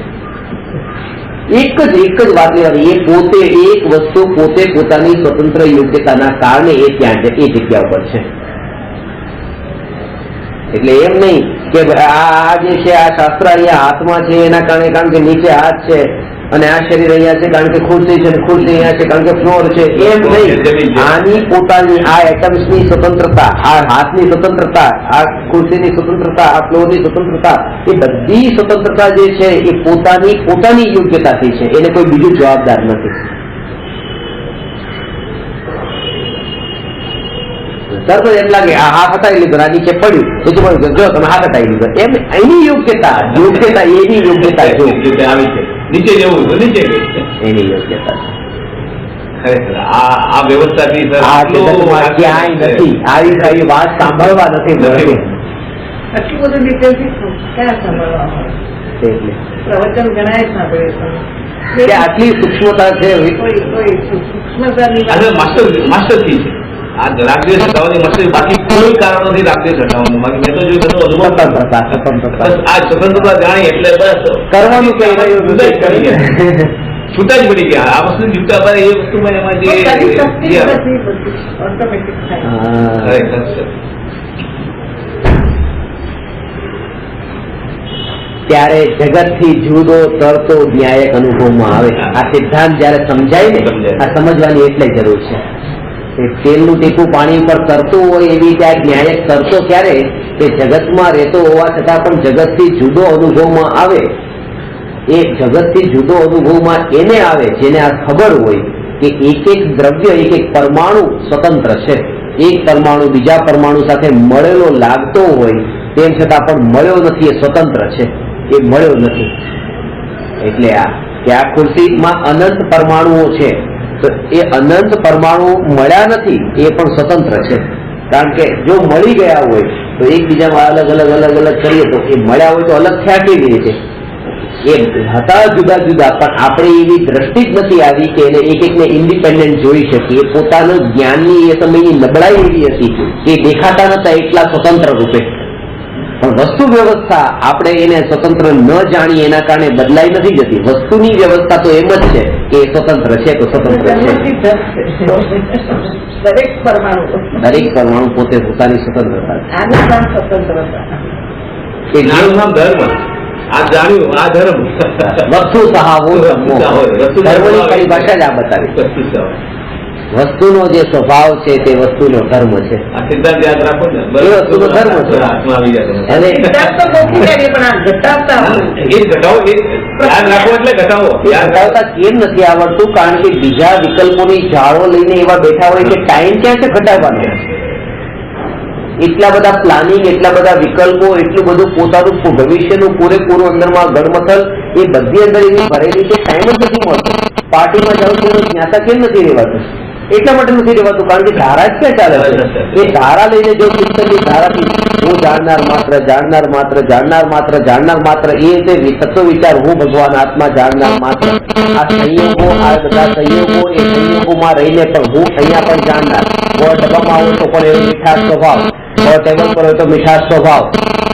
એક જ વાત લેવાની, એ પોતે એક વસ્તુ પોતે પોતાની સ્વતંત્ર યોગ્યતાના કારણે એ ત્યાં છે, એ જગ્યા ઉપર છે. એટલે એમ નહીં કે આ જે છે આ શાસ્ત્ર અહીંયા હાથમાં છે એના કારણે, કારણ કે નીચે હાથ છે અને આ શરીર અહીંયા છે કારણ કે ખુરશી છે, ખુરશી અહીંયા છે કારણ કે ફ્લોર છે, એમ નહીં. આની પોતાની આ એટમ્સની સ્વતંત્રતા, આ હાથની સ્વતંત્રતા, આ ખુરશીની સ્વતંત્રતા, આ ફ્લોરની સ્વતંત્રતા, એ બધી સ્વતંત્રતા જે છે એ પોતાની યોગ્યતાથી છે, એને કોઈ બીજું જવાબદાર નથી. તરત એમ લાગે આ હાથ હટાવી લીધો, આ નીચે પડ્યું બીજું જો તમે હાથ હટાવી લીધો, એમ એની યોગ્યતા એની યોગ્યતા જો આવી છે નીચે જવું તો નીચે એની યોગ્યતા આ વ્યવસ્થાથી ક્યાંય નથી આવી વાત સાંભળવા નથી મળતી. આટલું બધું ડિટેલથી ક્યાં સાંભળવા મળે? પ્રવચન ઘણા સાંભળે આટલી સૂક્ષ્મતા છે. માસ્ટરથી છે આ રાગદ્વેષ હટાવવાની મસ્તી, બાકી કોઈ કારણ નથી રાગદ્વેષ હટાવવાનું. મેં તો જોયું આ સ્વતંત્રતા જાણી એટલે બસ કરવાનું કઈ રહ્યું છૂટા જ પડી ગયા. આ વસ્તુ છૂટા પડે એ વસ્તુમાં એમાં જે ત્યારે જગતથી જુદો તરતો ન્યાયક અનુભવમાં આવે. આ સિદ્ધાંત જયારે સમજાય ને, આ સમજવાની એટલે જરૂર છે. તેલનું ટીપું પાણી પર તરતું હોય એવી ત્યાં ન્યાયક તરતો ક્યારે કે જગતમાં રહેતો હોવા છતાં પણ જગતથી જુદો અનુભવમાં આવે. એ જગતથી જુદો અનુભવમાં એને આવે જેને આ ખબર હોય કે એક એક દ્રવ્ય, એક એક પરમાણુ સ્વતંત્ર છે. એક પરમાણુ બીજા પરમાણુ સાથે મળેલો લાગતો હોય તેમ છતાં પણ મળ્યો નથી, એ સ્વતંત્ર છે, એ મળ્યો નથી. એટલે કે આ ખુરશીમાં અનંત પરમાણુઓ છે, તો એ અનંત પરમાણુ મળ્યા નથી એ પણ સ્વતંત્ર છે. કારણ કે જો મળી ગયા હોય તો એકબીજામાં અલગ અલગ અલગ અલગ કરીએ તો એ મળ્યા હોય તો અલગ થયા કેવી રીતે? એ હતા જુદા જુદા, પણ આપણે એવી દ્રષ્ટિ જ નથી આવી કે એને એક એકને ઇન્ડિપેન્ડન્ટ જોઈ શકીએ. પોતાનું જ્ઞાનની એ સમયની નબળાઈ એવી હતી કે દેખાતા નતા એટલા સ્વતંત્ર રૂપે. પણ વસ્તુ વ્યવસ્થા આપણે એને સ્વતંત્ર ન જાણીએ એના કારણે બદલાઈ નથી જતી. વસ્તુની વ્યવસ્થા તો એમ જ છે કે એ સ્વતંત્ર છે તો સ્વતંત્ર છે. દરેક પરમાણુ પોતે પોતાની સ્વતંત્રતા છે. આ જાણ્યું, આ ધર્મ વસ્તુ સહાવો ધર્મની પરિભાષા જ આ બતાવી. વસ્તુનો જે સ્વભાવ છે તે વસ્તુનો ધર્મ છે. આ સિદ્ધાંત યાદ રાખો ને, એ વસ્તુનો ધર્મ છે. હાથમાં આવી જાય અને એ ઘટાવો, એ યાદ રાખો એટલે ઘટાવો. ઘટાવતા કેમ નથી આવડતું? કારણ કે બીજા વિકલ્પોની જાળો લઈને એવા બેઠા હોય કે ટાઈમ ક્યાં છે ઘટાડવાનો? એટલા બધા પ્લાનિંગ, એટલા બધા વિકલ્પો, એટલું બધું પોતાનું ભવિષ્યનું પૂરેપૂરું અંદરમાં ગણમથલ એ બધી અંદર એવી ભરેલી છે, ટાઈમ જ નથી મળતો. પાર્ટીમાં જાઉં છું જ્ઞાતા કેમ નથી રહેવાતું? એટલા માટે નથી રહેવાતું કારણ કે ધારા જ ક્યાં ચાલે છે. એ ધારા લઈને જો પિક્ચરની ધારાથી હું જાણનાર માત્ર, જાણનાર માત્ર, જાણનાર માત્ર, જાણનાર માત્ર, એ રીતે તત્વ વિચાર હું ભગવાન આત્મા જાણનાર માત્ર. આ સંયોગો, આ બધા સંયોગો, એ સંયોગોમાં રહીને પણ હું અહીંયા પણ જાણનાર. ગોળ ડબ્બામાં હોય તો પણ એવો મીઠાશ સ્વભાવ, ગોળ ટેબલ પર હોય તો મીઠાશ સ્વભાવ,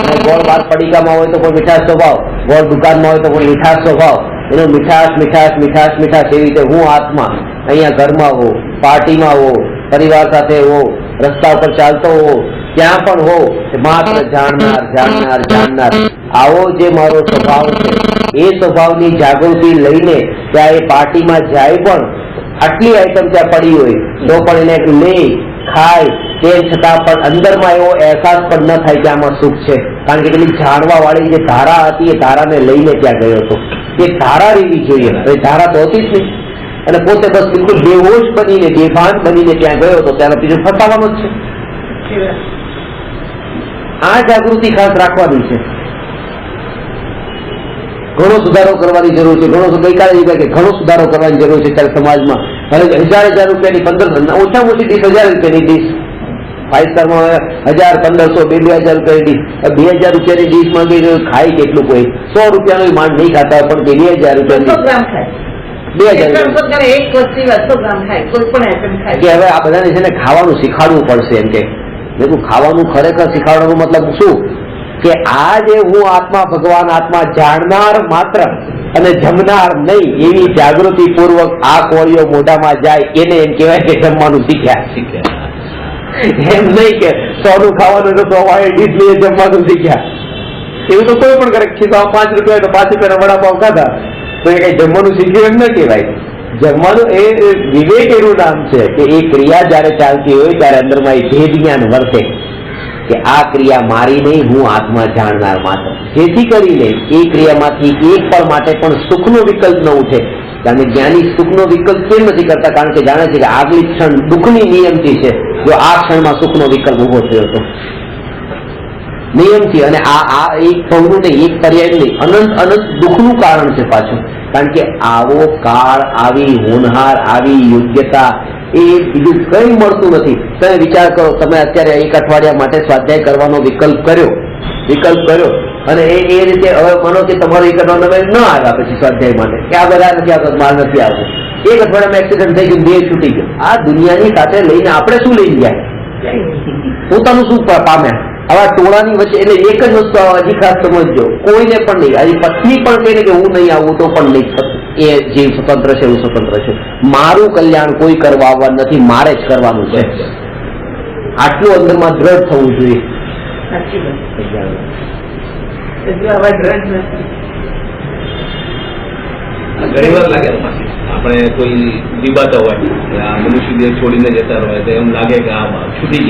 અને ગોળ બાર પડીકામાં હોય તો પણ મીઠાશ સ્વભાવ, ગોળ દુકાનમાં હોય તો પણ મીઠાશ સ્વભાવ. એનો મીઠાશ મીઠાશ મીઠાશ મીઠાશ એવી રીતે હું આત્મા અહીંયા ઘરમાં હો, પાર્ટીમાં હો, પરિવાર સાથે હો, રસ્તા ઉપર ચાલતો હો, ક્યાં પણ હો, માત્ર જાણનાર જાણનાર જાણનાર. આવો જે મારો સ્વભાવ છે એ સ્વભાવની જાગૃતિ લઈને ત્યાં એ પાર્ટીમાં જાય પણ આટલી આઈટમ ત્યાં પડી હોય તો પણ એને લે ખાય, તેમ છતાં પણ અંદરમાં એવો અહેસાસ પણ ન થાય કે આમાં સુખ છે. કારણ કે પેલી જાણવા વાળી જે ધારા હતી એ ધારાને લઈને ત્યાં ગયો હતો. એ ધારા રહેવી જોઈએ, ધારા તો હતી જ નહીં. અને પોતે બસ બિલકુલ બેહોશ બનીને, બેભાન બનીને ત્યાં ગયો હતો, ત્યારે બીજું ફસાવાનું જ છે. આ જાગૃતિ ખાસ રાખવાની છે. ઘણો સુધારો કરવાની જરૂર છે. ગઈકાલે કે ઘણો સુધારો કરવાની જરૂર છે ત્યારે સમાજમાં. હવે 1000 રૂપિયાની 1500, ઓછામાં ઓછી 20,000 રૂપિયાની ડીશ, 5 સ્ટારમાં 1000, 1500, 2000 રૂપિયાની ડીશ. 2000 રૂપિયાની ડીશ માં ખાય કેટલું? કોઈ 100 રૂપિયાનું માંડ નહીં ખાતા પણ 2000 રૂપિયા કે હવે આ બધાને છે ને ખાવાનું શીખાડવું પડશે. એમ કે ખાવાનું ખરેખર શીખાડવાનું મતલબ શું? કે આ જે હું આત્મા ભગવાન આત્મા જાણનાર માત્ર અને જમનાર નહીં એવી જાગૃતિ પૂર્વક આ કોળીઓ મોઢામાં જાય એને એમ કહેવાય કે જમવાનું શીખ્યા. એમ નહીં કે 100 નું ખાવાનું તો 100 વાળી ડીશ લઈએ જમવાનું શીખ્યા. એવું તો કોઈ પણ કરે. 5 રૂપિયા તો 5 રૂપિયાના વડાપાવ ખાધા તો એ કઈ જમવાનું શીખ્યું એમ ન કહેવાય. જમવાનું એ વિવેક એનું નામ છે કે એ ક્રિયા જયારે ચાલતી હોય ત્યારે અંદરમાં એ ભેદ જ્ઞાન વર્તે કે આ ક્રિયા મારી નહીં, હું આત્મા જાણનાર માત્ર. જેથી કરીને એ ક્રિયામાંથી એક પળ માટે પણ સુખનો વિકલ્પ ન ઉઠે. કારણ કે જ્ઞાની સુખનો વિકલ્પ કેમ નથી કરતા? કારણ કે જાણે છે કે આગલી ક્ષણ દુઃખની નિયમથી છે. જો આ ક્ષણમાં સુખનો વિકલ્પ ઉભો થયો હતો નિયમથી, અને આ એક પળનું નહીં, એક પર્યાય નહીં, અનંત અનંત દુઃખનું કારણ છે પાછું. કારણ કે આવો કાળ, આવી હોનહાર, આવી યોગ્યતા એ બીજું કઈ મળતું નથી. તમે વિચાર કરો, તમે અત્યારે 1 અઠવાડિયા માટે સ્વાધ્યાય કરવાનો વિકલ્પ કર્યો અને એ રીતે હવે માનો કે તમારો 1 અઠવાડિયા ન આવ્યા પછી સ્વાધ્યાય માટે કે આ બધા નથી આવતો, માલ નથી આવતો, 1 અઠવાડિયામાં એક્સિડન્ટ થઈ ગયું, 2 છૂટી ગયો. આ દુનિયાની સાથે લઈને આપણે શું લઈને ગયા? પોતાનું શું પામ્યા? આવા ટોળાની વચ્ચે. એટલે એક જ વસ્તુ હજી ખાસ સમજજો, કોઈને પણ નહીં, હજી પત્ની પણ કહે કે હું નહીં આવું તો પણ નહીં. એ જીવ સ્વતંત્ર છે, હું સ્વતંત્ર છું. મારું કલ્યાણ કોઈ કરવા આવવા નથી, મારે જ કરવાનું છે. આટલું અંદરમાં દ્રઢ થવું જોઈએ. એટલે આવા ડ્રગ નથી. ઘણી વાર લાગે ને પાછી આપણે કોઈ દીબાતા હોય આ મનુષ્ય દેહ છોડીને જતા હોય તો એમ લાગે કે આ છૂટી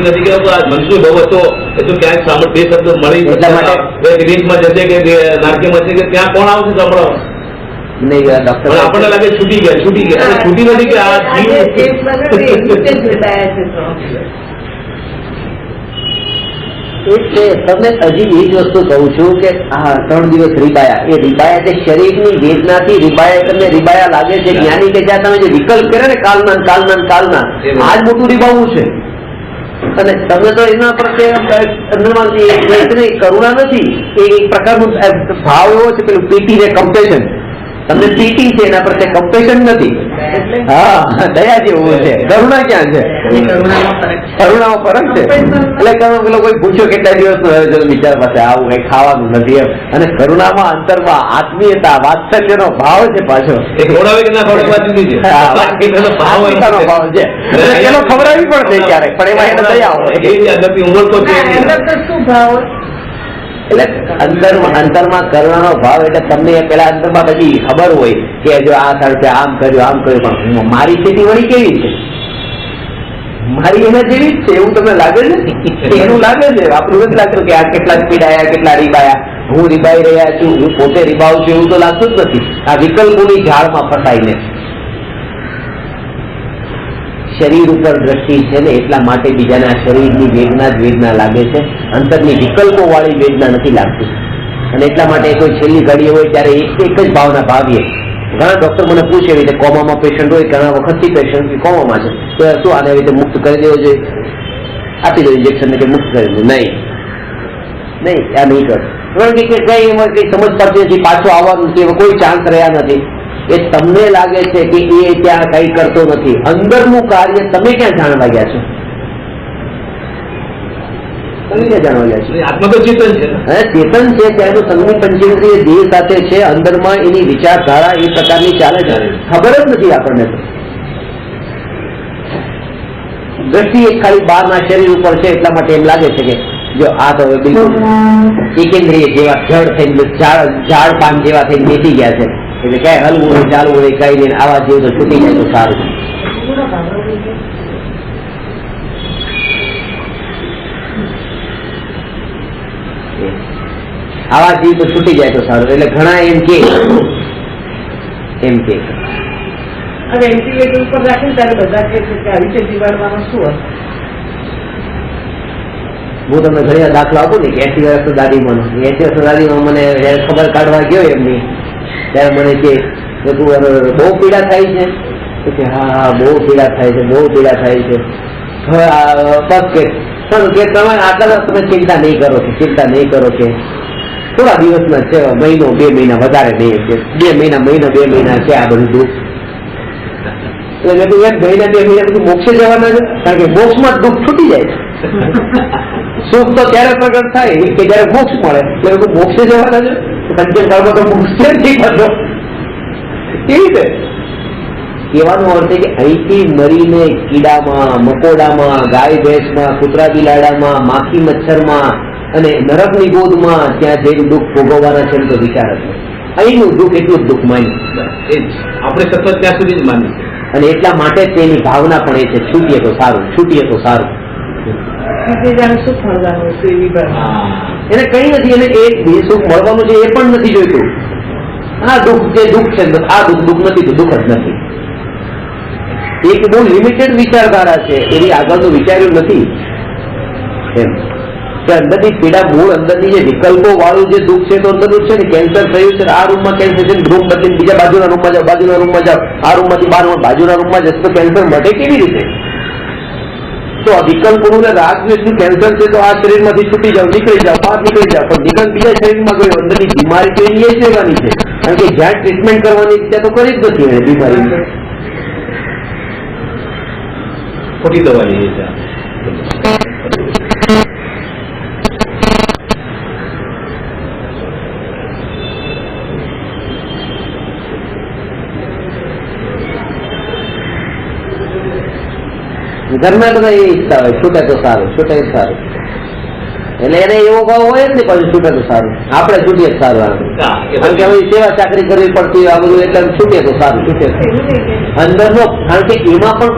નથી ગયા તો આ મનુષ્ય બહુ હતો એ તો ક્યાંક સાંભળ બે શબ્દો મળી ગ્રીકમાં જશે કે નાટ્યમાં છે કે ત્યાં કોણ આવશે સાંભળવા આપણને લાગે છૂટી ગયા છૂટી નથી કે આ એટલે તમને હજી એ જ વસ્તુ કહું છું કે આ 3 દિવસ રીબાયા, એ રીબાયા તે શરીરની વેદનાથી રીબાયા, તમને રીબાયા લાગે છે જ્ઞાની કે જ્યાં તમે જે વિકલ્પ કરે ને કાલના આ જ મોટું રીબાવું છે. અને તમે તો એના પ્રત્યે કરુણા નથી, એ એક પ્રકારનું ભાવ એવો છે પેલું પીટી ને કમ્પેશન. તમને પીટી છે એના પ્રત્યે કમ્પેશન નથી. હા, દયા જેવું છે, કરુણા ક્યાં છે? કરુણામાં ફરક છે. એટલે પેલો કોઈ પૂછ્યો કેટલા દિવસ વિચાર પાસે આવું કઈ ખાવાનું નથી એમ, અને કરુણામાં અંતરમાં આત્મીયતા વાત્સલ્યનો ભાવ છે પાછો. ભાવ છે એનો ખવડાવી પણ છે ક્યારેક, પણ એમાં એને દયા હોય. શું ભાવ? એટલે અંતરમાં કરુણાનો ભાવ એટલે તમને પેલા અંતરમાં પછી ખબર હોય કે જો આ તરફે આમ કર્યું પણ મારી સ્થિતિ વળી કેવી છે, મારી એના જેવી જ છે એવું તમને લાગે છે? એનું લાગે છે, આપણું નથી લાગતું કે આ કેટલા પીડાયા કેટલા રીબાયા, હું રીબાઈ રહ્યા છું, હું પોતે રીબાવું છું એવું તો લાગતું જ નથી. આ વિકલ્પોની ઝાડમાં ફસાઈને શરીર ઉપર દ્રષ્ટિ છે ને એટલા માટે બીજાના શરીરની વેદના જ વેદના લાગે છે, અંતરની વિકલ્પો વાળી વેદના નથી લાગતી. અને એટલા માટે કોઈ છેલ્લી ઘડી હોય ત્યારે એક જ ભાવના ભાવીએ. ઘણા ડોક્ટર મને પૂછે એવી રીતે કોમામાં પેશન્ટ હોય, ઘણા વખતથી પેશન્ટ કોમામાં છે તો શું આને રીતે મુક્ત કરી દેવો જોઈએ, આપી દો ઇન્જેક્શન ને કે મુક્ત કરી દો? નહીં, આ નહીં કર. કારણ કે કઈ એમાં કઈ સમજ પડતી નથી, પાછું આવવાનું નથી, કોઈ ચાન્સ રહ્યા નથી. એ તમને લાગે છે કે એ ત્યાં કઈ કરતો નથી, અંદરનું કાર્ય તમે ક્યાં જાણવા ગયા છો? તમે ક્યાં જાણવા ગયા છો? આત્મા તો ચેતન છે, ચેતન છે ત્યાંનું સંગની પંચેન્દ્રિય દેહ સાથે છે, અંદરમાં એની વિચારધારા એ પ્રકારની ચાલે છે, ખબર જ નથી આપણને. દ્રષ્ટિ એક ખાલી બહારના શરીર ઉપર છે એટલા માટે એમ લાગે છે કે જો આ તો બિલકુલ એકેન્દ્રિય જેવા જળ થઈને ઝાડ પાન જેવા થઈને બેસી ગયા છે, એટલે કઈ હલવું નહીં ચાલવું નહીં કઈ નહીં, આવા જેવું તો છૂટી જાય તો સારું. આવા જીવ તો છૂટી જાય તો સારું. એટલે ઘણા એમ કે વેન્ટિલેટર ઉપર રાખીને ત્યારે બધા કે છે કે આવી રીતે જીવાડવાનો શું હશે? હું તમને ઘણી વાર દાખલો આપું ને કે 80 વર્ષ દાદીમાં, 80 વર્ષ દાદીમાં મને જયારે ખબર કાઢવા ગયો એમની ત્યારે મને કે તું બહુ પીડા થાય છે? કે હા બહુ પીડા થાય છે, બહુ પીડા થાય છે. હવે બસ કે તમે આટલા તમે ચિંતા નહીં કરો કે થોડા દિવસના છે, મહિનો 2 મહિના વધારે નહીં છે, 2 મહિના છે આ બધું દુઃખ. એટલે મેં કહ્યું 1 મહિના 2 મહિના બધું મોક્ષે જવાના છે, કારણ કે મોક્ષમાં દુઃખ છૂટી જાય છે. સુખ તો ત્યારે પ્રગટ થાય કે જયારે મોક્ષ મળે, એટલે મોક્ષે જવાના છે. પંચમકાળમાં તો મોક્ષ નથી થતો. કેવી રીતે કહેવાનો અર્થ છે કે અહીંથી મરીને કીડામાં, મકોડામાં, ગાય ભેંસમાં, કૂતરા બિલાડામાં, માખી મચ્છરમાં અને નરકની ગોદમાં ત્યાં જઈને દુઃખ ભોગવવાના છે તો વિચાર હતો. અહીંનું દુઃખ એટલું જ દુઃખ માન્યું, આપણે સતત ત્યાં સુધી જ માની. અને એટલા માટે જ તેની ભાવના પણ એ છે છૂટીએ તો સારું. એને કઈ નથી, એને એ સુખ મળવાનું છે એ પણ નથી જોઈતું. આ દુઃખ જે દુઃખ છે, આ દુઃખ નથી તો દુઃખ જ નથી. એક બહુ લિમિટેડ વિચારધારા છે, એની આગળનું વિચાર્યું નથી એમ. કે અંદરની પીડા, મૂળ અંદરની જે વિકલ્પો વાળું જે દુઃખ છે તો અંદરનું છે ને. કેન્સર થયું છે, આ રૂમમાં કેન્સર છે, રૂમ બદલીને બીજા બાજુના રૂમમાં જાઓ, આ રૂમમાંથી બાજુના રૂમમાં જશે તો કેન્સર મટે કેવી રીતે? તો આ વિકલ્પોનું ને રાગદ્વેષનું કેન્સર છે તો આ શરીરમાંથી છૂટી જાવ, નીકળી જાવ, બહાર નીકળી જાવ, પણ નિકલ બીજા શરીરમાં ગયો. અંદરની બીમારી તો એની એ જ રહેવાની છે, કારણ કે જ્યાં ટ્રીટમેન્ટ કરવાની ત્યાં તો કરી જ નથી એને બીમારી. ખોટી દવા લઈએ છે. ઘરના બધા એ ઈચ્છતા હોય છૂટે તો સારું. એટલે એને એવો ભાવ હોય જ ને પછી છૂટે તો સારું, આપણે છૂટીએ તો સારું. કારણ કે હવે સેવા ચાકરી કરવી પડતી આ બધું એટલે છૂટે તો સારું, છૂટે અંદરનો. કારણ કે એમાં પણ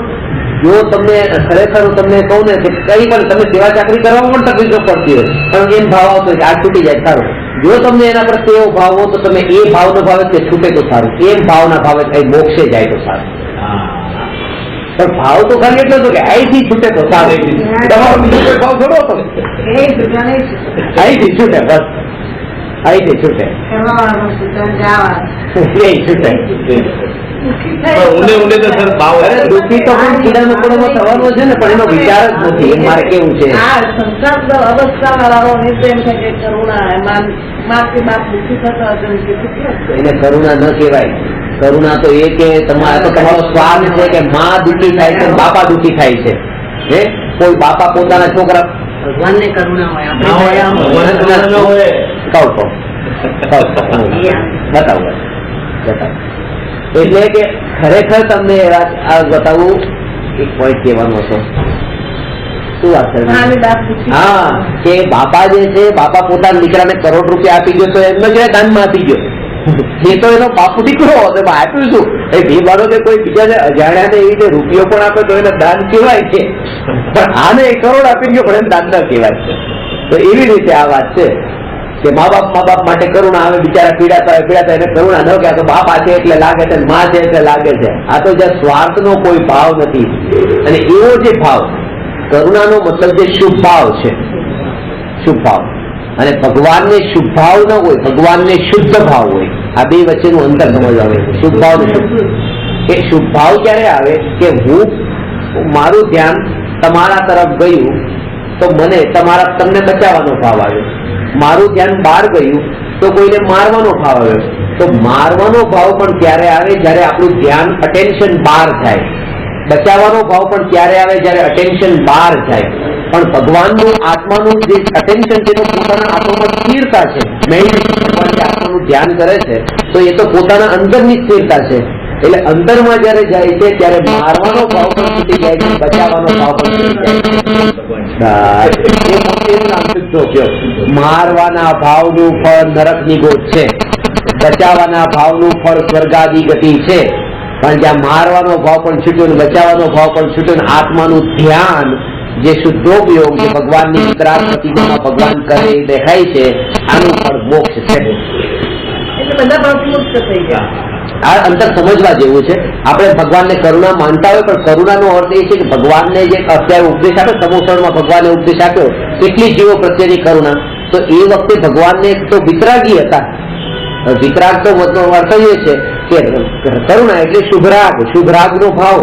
જો તમને ખરેખર તમને કહું ને કે કઈ પણ તમે સેવા ચાકરી કરવામાં પણ તકલીફ પડતી હોય પણ એમ ભાવ આવતો હોય આ છૂટી જાય સારું. જો તમને એના પ્રત્યે એવો ભાવ હો તો તમે એ ભાવનો ભાવે કે છૂટે તો સારું, એમ ભાવના ભાવે કઈ મોક્ષે જાય તો સારું. પણ ભાવ તો ખાલી એટલો હતો કે અહીંથી છૂટે તો સારું, તમારો બીજો કોઈ ભાવ થોડો હતો, અહીંથી છૂટે, બસ અહીંથી છૂટે, એ છૂટે. ઊંડે તો સર ભાવ દુઃખી તો પણ કીડાનો પડવાનો થવાનો છે ને, પણ એનો વિચાર જ નથી. એમ મારે કેવું છે અવસ્થા વાળાઓ એમ થાય કે કરુણા એને કરુણા ન કહેવાય. કરુણા તો એ કે તમારો સ્વાદ છે કે માં દુઃખી થાય છે, બાપા દુઃખી થાય છે. હે કોઈ બાપા પોતાના છોકરા ભગવાનને કરુણા હોય, બતાવો. એટલે કે ખરેખર તમને બતાવું એક પોઈન્ટ કહેવાનો હતો. શું વાત છે? હા, કે બાપા જે છે, બાપા પોતાના દીકરાને કરોડ રૂપિયા આપી ગયો તો એમને જ દાનમાં આપી ગયો. એ તો એનો બાપુ દીકરો હતો, આપ્યું શું? એ બે બાળકે કોઈ બીજાને અજાણ્યાને એવી રીતે રૂપિયો પણ આપે તો એને દાન કહેવાય છે, પણ આને 1 કરોડ આપી ગયો પણ એને દાન ન કહેવાય છે. તો એવી રીતે આ વાત છે કે મા બાપ માટે કરુણા. આવે બિચારા પીડાતા એને કરુણા ન કે આ તો બાપ છે એટલે લાગે છે, માં છે એટલે લાગે છે. આ તો જ્યાં સ્વાર્થનો કોઈ ભાવ નથી. અને એવો જે ભાવ કરુણાનો મતલબ જે શુભ ભાવ છે, શુભ ભાવ. અને ભગવાનને શુભ ભાવ ન હોય, ભગવાનને શુદ્ધ ભાવ હોય. આ બે વચ્ચેનું અંતર સમજવા આવે. શુભ ભાવ ને શુદ્ધ. એ શુભ ભાવ ક્યારે આવે કે હું મારું ધ્યાન તમારા તરફ ગયું તો મને તમને બચાવવાનો ભાવ આવ્યો. મારું ધ્યાન બહાર ગયું તો કોઈને મારવાનો ભાવ આવ્યો. તો મારવાનો ભાવ પણ ક્યારે આવે? જયારે આપણું ધ્યાન અટેન્શન બહાર જાય. બચાવવાનો ભાવ પણ ક્યારે આવે? જયારે અટેન્શન બહાર જાય. પણ ભગવાનનું આત્માનું જે અટેન્શન છે તો પોતાના આત્મામાં સ્થિરતા છે. ભગવાન જે આત્માનું ધ્યાન કરે છે તો એ તો પોતાના અંદરની સ્થિરતા છે. એટલે અંદરમાં જયારે જાય છે ત્યારે મારવાનો ભાવ પણ છૂટી જાય છે, બચાવવાનો ભાવ પણ છૂટી જાય છે. મારવાના ભાવનું ફળ નરકની ગોચ છે, બચાવવાના ભાવનું ફળ સ્વર્ગાદી ગતિ છે. પણ જ્યાં મારવાનો ભાવ પણ છૂટ્યો, બચાવવાનો ભાવ પણ છૂટ્યો, આત્માનું ધ્યાન જે શુદ્ધોપયોગ જે ભગવાનની વિતરાગ પ્રતિમામાં ભગવાન કરે દેખાય છે, આનું ફળ મોક્ષ છે. એટલે બધા ભાવથી મુક્ત થઈ ગયા. આ અંતર સમજવા જેવું છે. આપણે ભગવાનને કરુણા માનતા હોય પણ કરુણાનો અર્થ એ છે કે ભગવાનને જે અત્યારે ઉપદેશ આપ્યો, સમોસણમાં ભગવાને ઉપદેશ આપ્યો કેટલી જીવો પ્રત્યેની કરુણા, તો એ વખતે ભગવાનને તો વિતરાગી હતા. વિતરાગ તો અર્થ એ છે કે કરુણા એટલે શુભરાગનો ભાવ.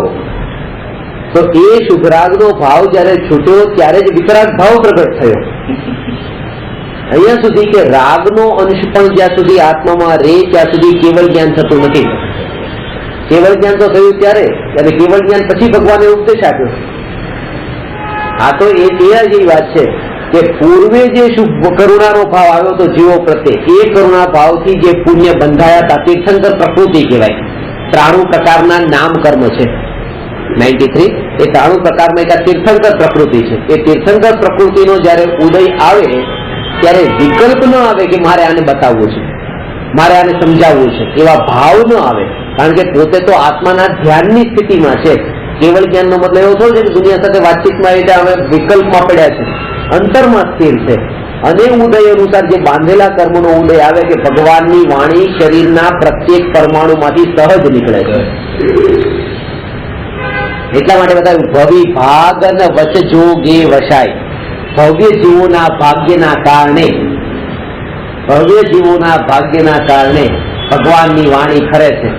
તો એ શુભરાગનો ભાવ જયારે છૂટ્યો ત્યારે જ વિતરાગ ભાવ પ્રગટ થયો. અહીંયા સુધી કે રાગનો અંશ પણ જ્યાં સુધી આત્મામાં રહે ત્યાં સુધી કેવળ જ્ઞાન થતું નથી. કેવળ જ્ઞાન તો થયું ત્યારે, અને કેવળ જ્ઞાન પછી ભગવાને ઉપદેશ આપ્યો. આ તો એ જેવી વાત છે કે પૂર્વે જે શુભ કરુણાનો ભાવ આવ્યો તો જીવો પ્રત્યે, એ કરુણા ભાવથી જે પુણ્ય બંધાયા હતા તીર્થંકર પ્રકૃતિ કહેવાય. 93 પ્રકારના નામ કર્મ છે. 93 એ 93 પ્રકારમાં એક તીર્થંકર પ્રકૃતિ છે. એ તીર્થંકર પ્રકૃતિનો જયારે ઉદય આવે ત્યારે વિકલ્પ ન આવે કે મારે આને બતાવવું છે, મારે આને સમજાવવું છે, એવા ભાવ ન આવે. કારણ કે પોતે તો આત્માના ધ્યાનની સ્થિતિમાં છે. કેવળ જ્ઞાનનો મતલબ એવો થયો છે કે દુનિયા સાથે વાતચીતમાં એટલે હવે વિકલ્પમાં પડ્યા છે, અંતરમાં સ્થિર છે. અને ઉદય અનુસાર જે બાંધેલા કર્મનો ઉદય આવે કે ભગવાનની વાણી શરીરના પ્રત્યેક પરમાણુમાંથી સહજ નીકળે છે. એટલા માટે બતાવ્યું ભવિ ભાગ અને વચ જોગે વસાય. ભવ્ય જીવોના ભાગ્યના કારણે, ભવ્ય જીવોના ભાગ્યના કારણે ભગવાનની વાણી ખરે છે.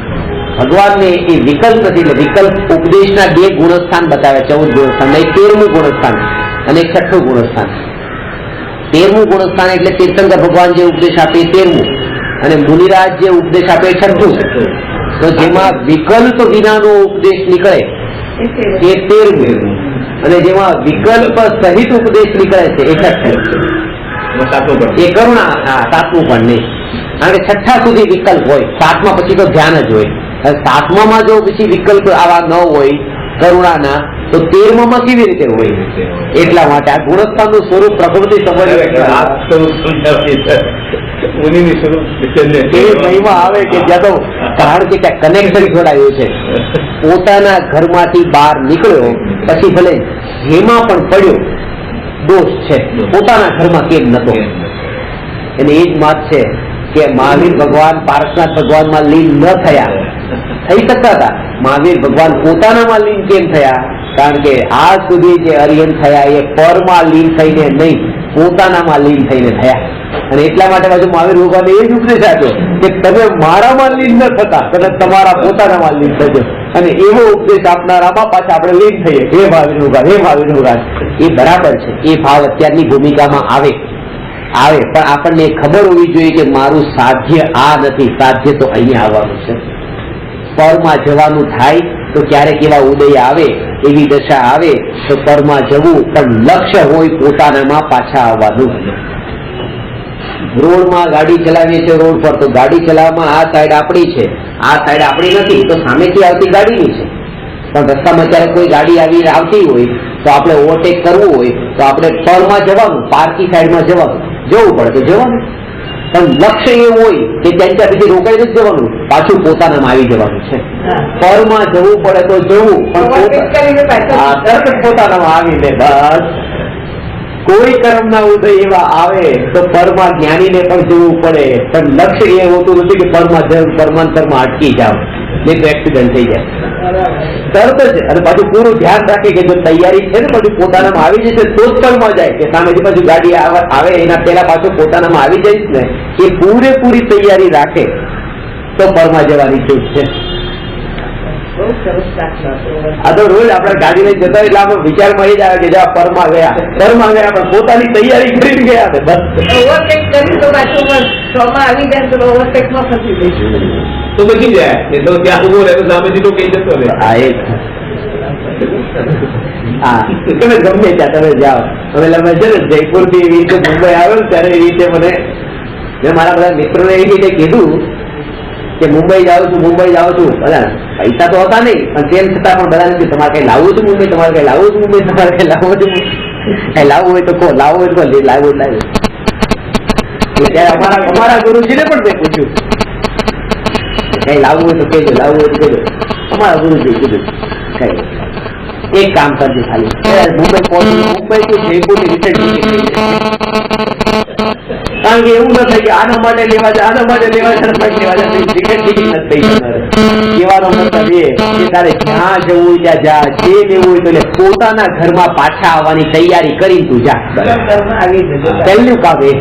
ભગવાનને એ વિકલ્પ નથી. એટલે વિકલ્પ ઉપદેશના 2 ગુણસ્થાન બતાવે, 14 ગુણસ્થાન, 13મું ગુણસ્થાન અને 6ઠ્ઠું ગુણસ્થાન. 13મું ગુણસ્થાન એટલે તીર્થંકર ભગવાન જે ઉપદેશ આપે 13મું, અને મુનિરાજ જે ઉપદેશ આપે 6ઠ્ઠું. તો જેમાં વિકલ્પ વિનાનો ઉપદેશ નીકળે એ 13મું, અને જેમાં વિકલ્પ સહિત ઉપદેશ નીકળે છે એ 6ઠ્ઠું. એ કરુણા. હા, 7મું પણ નહીં, કારણ કે 6ઠ્ઠા સુધી વિકલ્પ હોય, 7મા પછી તો ધ્યાન જ હોય. 7મામાં જો પછી વિકલ્પ આવા ન હોય કરુણાના તો 13માં કેવી રીતે હોય? એટલા માટે આ ગુણવત્તાનું સ્વરૂપ પ્રકૃતિ એવી મહિમા આવે કે જ્યાં તો કારણ કે ત્યાં કનેક્શન જોડાયું છે. પોતાના ઘરમાંથી બહાર નીકળ્યો પછી ભલે જેમાં પણ પડ્યો દોષ છે, પોતાના ઘરમાં કેમ નતો. એને એ જ વાત છે કે મહાવીર ભગવાન પાર્શનાથ ભગવાનમાં લીન ન થયા, થઈ શકતા હતા. મહાવીર ભગવાન પોતાનામાં લીન કેમ થયા? કારણ કે આજ સુધી જે અરિયન થયા એ પરમાં લીન થઈને નહીં, પોતાનામાં લીન થઈને થયા. અને એટલા માટે પાછું મહાવીર ભગવાન એ જ ઉપદેશ આપ્યો કે તમે મારામાં લીન ન થતા, તમે તમારા પોતાનામાં લીન થજો. અને એવો ઉપદેશ આપનારામાં પાછા આપણે લીન થઈએ. હે મહાવીર ભગવાન, હે મહાવીર ભગવાન. એ બરાબર છે, એ ભાવ અત્યારની ભૂમિકામાં આવે, પણ આપણને ખબર હોવી જોઈએ કે મારું સાધ્ય આ નથી, સાધ્ય તો અહીંયા આવવાનું છે. પરમાં જવાનું થાય તો ક્યારેક એવા ઉદય આવે, એવી દશા આવે તો પરમાં જવું, પણ લક્ષ્ય હોય પોતાનામાં પાછા આવવાનું. રોડમાં ગાડી ચલાવીએ છીએ, રોડ પર તો ગાડી ચલાવવામાં આ સાઈડ આપણી છે, આ સાઈડ આપણી નથી, તો સામેથી આવતી ગાડીની છે. પણ રસ્તામાં જ્યારે કોઈ ગાડી આવીને આવતી હોય તો આપણે ઓવરટેક કરવું હોય તો આપણે પરમાં જવાનું, પાર્કી સાઈડમાં જવાનું, જવું પડે તો જવાનું. પણ લક્ષ્ય એવું હોય કે ત્યાં પછી રોકાઈ નથી જવાનું, પાછું પોતાનામાં આવી જવાનું છે. પરમાં જવું પડે તો જવું, પણ પોતાનામાં આવીને બસ. કોઈ કર્મના ઉદય એવા આવે તો પરમાં જ્ઞાનીને પણ જવું પડે, પણ લક્ષ્ય એ હોતું નથી કે પરમાં પરમાંતરમાં અટકી જાવ, નહીં તો એક્સિડન્ટ થઈ જાય તરત જ. અને પાછું પૂરું ધ્યાન રાખે કે જો તૈયારી છે ને પછી પોતાનામાં આવી જશે તો જ પરમાં જાય, કે સામેથી પાછું ગાડી આવે એના પહેલા પાછું પોતાનામાં આવી જઈશ ને, એ પૂરેપૂરી તૈયારી રાખે તો પરમાં જવાની છૂટ છે. આ તો રોજ આપણે ગાડી લઈ જતા એટલે આપણે વિચારમાં એ જ આવે કે જવા પરમાં ગયા પણ પોતાની તૈયારી કરીને ગયા ને બસ. ઓવરટેક કરી તો પાછું શોમાં આવી જાય તો ઓવરટેકમાં ફસી જઈશું તો બચી જાય, તો ત્યાં ઉભો રહે તો સામેથી તો કઈ જતો રહે. હા એ હા તમે ગમે ત્યાં તમે જાઓ. હવે અમે છે ને જયપુર થી એવી રીતે મુંબઈ આવ્યો ને ત્યારે એવી રીતે મેં મારા બધા મિત્રોને એવી રીતે કીધું કે મુંબઈ જાઉં છું બધા પૈસા તો હતા નહીં, પણ તેમ છતાં પણ બધાને તમારે કઈ લાવવું છે મુંબઈ, તમારે કઈ લાવવું છે મુંબઈ, તમારે કઈ લાવવું છે, કઈ લાવવું હોય તો કહો, લાવવું હોય તો લાવવું ત્યારે અમારા ગુરુજીને પણ મેં પૂછ્યું કઈ લાવવું હોય તો કહેજો, લાવવું હોય તો કહેજો. અમારા ગુરુજી કીધું કઈ એક કામ કરજો ખાલી મુંબઈ પહોંચી, મુંબઈ તો જયપુર ની રીતે કારણ કે એવું ન થાય કે આના માટે લેવા જાય, આના માટે લેવા જાય, ટિકિટ નથી થઈ જનાર. કહેવાનો મતલબ એ કે તારે જ્યાં જવું હોય ત્યાં જા, જે લેવું હોય તો લે, પોતાના ઘરમાં પાછા આવવાની તૈયારી કરી તું જા. પહેલું કામ એ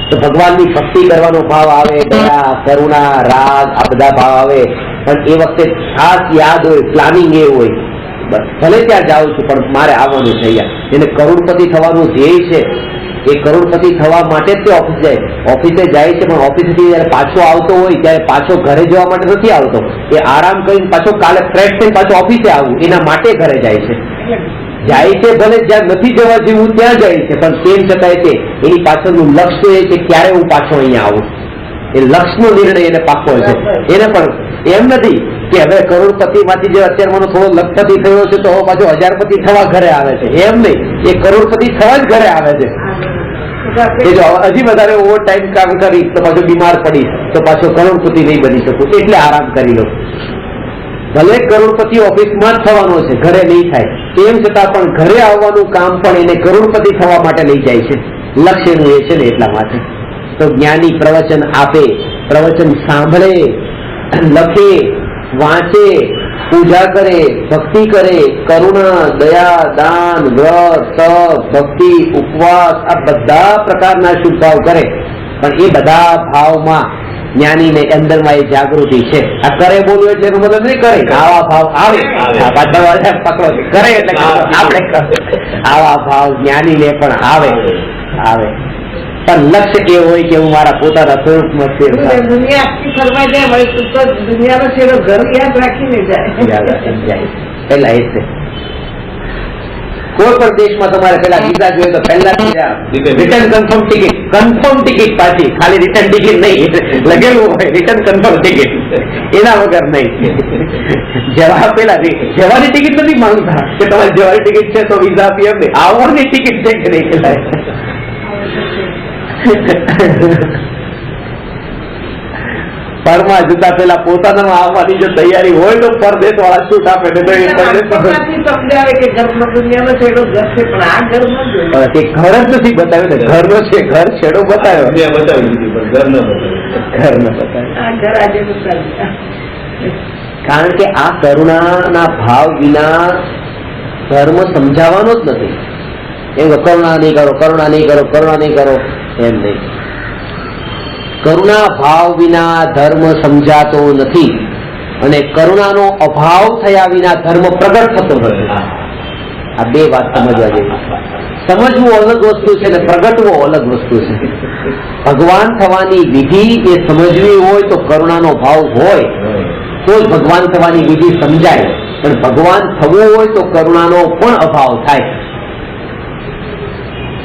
તો ભગવાનની ભક્તિ કરવાનો ભાવ આવે, દયા, કરુણા, રાગ, આ બધા ભાવ આવે. પણ એ વખતે ખાસ યાદ હોય, પ્લાનિંગ એ હોય બસ ભલે ત્યાં જાઉં છું પણ મારે આવવાનું છે અહીંયા. એને કરોડપતિ થવાનું ધ્યેય છે, એ કરોડપતિ થવા માટે જ તે ઓફિસે જાય છે, પણ ઓફિસથી જયારે પાછો આવતો હોય ત્યારે પાછો ઘરે જવા માટે નથી આવતો. એ આરામ કરીને પાછો કાલે ફ્રેશ થઈને પાછો ઓફિસે આવવું એના માટે ઘરે જાય છે. ભલે જ્યાં નથી જવા જેવું ત્યાં જાય છે, પણ તેમ છતાંય તે એની પાછળનું લક્ષ્ય એ છે ક્યારે હું પાછો અહીંયા આવું. એ લક્ષ્યનો નિર્ણય એને પાકો છે. એને પણ એમ નથી કે હવે કરોડપતિ માંથી જે અત્યારે મને થોડો લખપતિ થયો છે તો પાછો હજારપતિ થવા ઘરે આવે છે, એમ નહીં. એ કરોડપતિ થવા જ ઘરે આવે છે. જો હજી વધારે ઓવર ટાઈમ કામ કરી તો પાછો બીમાર પડી તો પાછો કરોડપતિ નહીં બની શકું, એટલે આરામ કરી લો. ભલે કરોડપતિ ઓફિસમાં જ થવાનો છે, ઘરે નહીં થાય, તેમ છતાં પણ ઘરે આવવાનું કામ પણ એને કરોડપતિ થવા માટે લઈ જાય છે. લક્ષ્યનું એ છે ને એટલા માટે. તો જ્ઞાની પ્રવચન આપે, પ્રવચન સાંભળે, લખે, વાંચે, પૂજા કરે, ભક્તિ કરે, કરુણા, દયા, દાન, વ્રત, તપ, ભક્તિ, ઉપવાસ, આ બધા પ્રકારના શુભ ભાવ કરે. પણ એ બધા ભાવમાં જ્ઞાનીને અંદરમાં એ જાગૃતિ છે. આ કરે બોલવું એટલે એનો મતલબ નહીં કરે આવા ભાવ આવે, પકડો કરે એટલે આપણે આવા ભાવ જ્ઞાનીને પણ આવે. પણ લક્ષ્ય એ હોય કે હું મારા પોતાના સ્વરૂપમાં દુનિયા આખી ફરવા જાય દુનિયાનો છેલ્લો ઘર યાદ રાખીને જાય પેલા એ છે. કોઈ પણ દેશમાં તમારે પેલા વિઝા જોઈએ તો પહેલા રિટર્ન કન્ફર્મ ટિકિટ પાછી, ખાલી રિટર્ન ટિકિટ નહીં, લગેલું હોય રિટર્ન કન્ફર્મ ટિકિટ, એના વગર નહીં. પેલા જવાની ટિકિટ નથી માંગતા કે તમારી જવાની ટિકિટ છે તો વિઝા આપી એમ નહીં, આવવાની ટિકિટ છે કે નહીં પેલા. પરમાં જતા પેલા પોતાના આવવાની જો તૈયારી હોય તો પરદેશ વાળા છૂટ આપે ને. ઘર જ નથી બતાવ્યું ને, ઘરનો છે, ઘર છેડો બતાવ્યો, ઘર ન બતાવ્યું. કારણ કે આ કરુણાના ભાવ વિના ધર્મ સમજાવવાનો જ નથી. એમ કરુણા નહીં કરો, કરુણા નહીં કરો, કરુણા નહીં કરો એમ નહીં. કરુણા ભાવ વિના ધર્મ સમજાતો નથી અને કરુણાનો અભાવ થયા વિના ધર્મ પ્રગટ થતો નથી. આ બે વાત સમજવા જેવી. સમજવું અલગ વસ્તુ છે ને પ્રગટવો અલગ વસ્તુ છે. ભગવાન થવાની વિધિ એ સમજવી હોય તો કરુણાનો ભાવ હોય તો જ ભગવાન થવાની વિધિ સમજાય. પણ ભગવાન થવું હોય તો કરુણાનો પણ અભાવ થાય.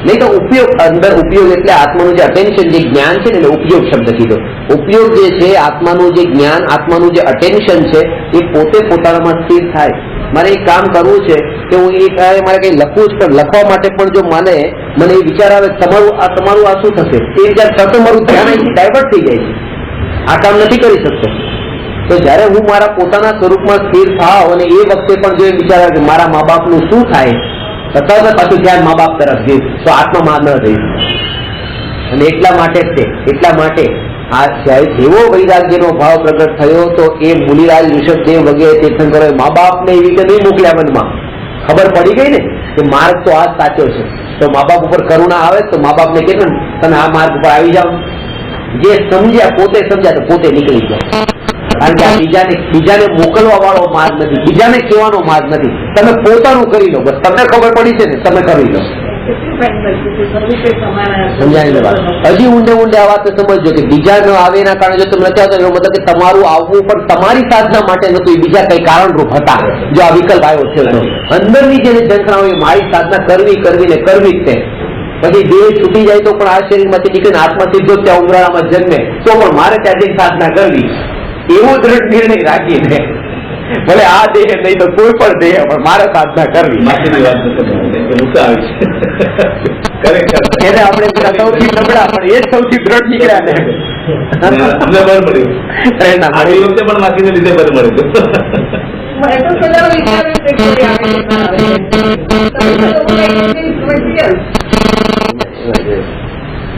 નહીં તો ઉપયોગ, અંદર ઉપયોગ એટલે આત્માનું જે અટેન્શન, જે જ્ઞાન છે ને, એટલે ઉપયોગ શબ્દ કીધો. ઉપયોગ જે છે આત્માનું જે જ્ઞાન, આત્માનું જે અટેન્શન છે એ પોતે પોતાનામાં સ્થિર થાય. મારે એક કામ કરવું છે કે હું મારે કઈ લખવું જ, પણ લખવા માટે પણ જો મને એ વિચાર આવે તમારું આ શું થશે, એ વિચાર થતો મારું ધ્યાન અહીંથી ડાયવર્ટ થઈ જાય છે, આ કામ નથી કરી શકતો. તો જયારે હું મારા પોતાના સ્વરૂપમાં સ્થિર થાવ અને એ વખતે પણ જો વિચાર આવે કે મારા મા બાપનું શું થાય, તથા પાછું ધ્યાન મા બાપ તરફ જઈશ તો આત્મામાં ન રહીશ. અને એટલા માટે આ જેવો વૈરાગ્યનો ભાવ પ્રગટ થયો તો એ મુનિરાજ, ઋષભદેવ વગેરે તીર્થંકરોએ મા બાપને એવી રીતે નહીં મોકલ્યા મનમાં. ખબર પડી ગઈ ને કે માર્ગ તો આ સાચો છે, તો મા બાપ ઉપર કરુણા આવે તો મા બાપને કે તમે આ માર્ગ ઉપર આવી જાઓ. જે સમજ્યા, પોતે સમજ્યા તો પોતે નીકળી ગયા. કારણ કે આ બીજાને મોકલવા વાળો માર્ગ નથી, બીજાને કહેવાનો માર્ગ નથી. તમે પોતાનું કરી લો, બસ તમને ખબર પડી છે ને તમે કરી લો. સમજાય વાત. હજી ઊંડે આ વાત સમજજો કે બીજા ન આવે એના કારણે જો તમે નથી આવતા એનો મતલબ કે તમારું આવવું પણ તમારી સાધના માટે નતું, બીજા કઈ કારણરૂપ હતા. જો આ વિકલ્પ આવ્યો છે તો અંદરની જે જંત્રણા હોય મારી સાધના કરવી જ છે. પછી દેહ છૂટી જાય તો પણ આ શરીરમાંથી નીકળીને આત્મા સીધો ત્યાં ઉમરાળામાં જન્મે તો પણ મારે ત્યાં સાધના કરવી, એવો દ્રઢ નિર્ણય રાખીને ભલે આ દેહ નહીં તો કોઈ પણ દેહ પણ મારે સાધના કરવી. એને આપણે સૌથી નબળા પણ એ સૌથી દ્રઢ નીકળ્યા ને પ્રેરણા મળી. પણ માસીને લીધે બર મળે.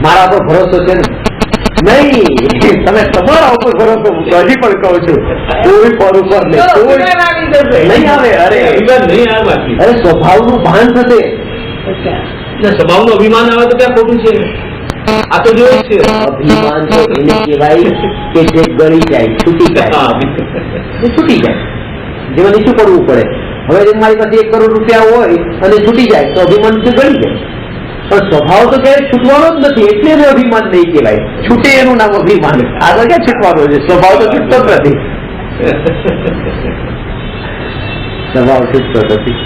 મારા પર ભરોસો છે ને? નહીં, તમે તમારા ઉપર ભરોસો, હજી પણ કહું છું કોઈ પર ઉપર નહીં આવે. અરે સ્વભાવનું ભાન થશે. સ્વભાવનું અભિમાન આવે તો ક્યાં ખોટું છે? આ તો જોયું છે. અભિમાન તો એને કહેવાય કે જે ગળી જાય, છૂટી જાય, જેમાં નીચું પડવું પડે. હવે મારી પાસે 1 કરોડ રૂપિયા હોય અને છૂટી જાય તો અભિમાન ગળી જાય. પણ સ્વભાવ તો ક્યાંય છૂટવાનો જ નથી, એટલે એનું અભિમાન નહીં કહેવાય. છૂટે એનું નામ અભિમાન. આગળ ક્યાં છૂટવાનો છે? સ્વભાવ તો છૂટતો જ નથી. સ્વભાવ છૂટતો નથી.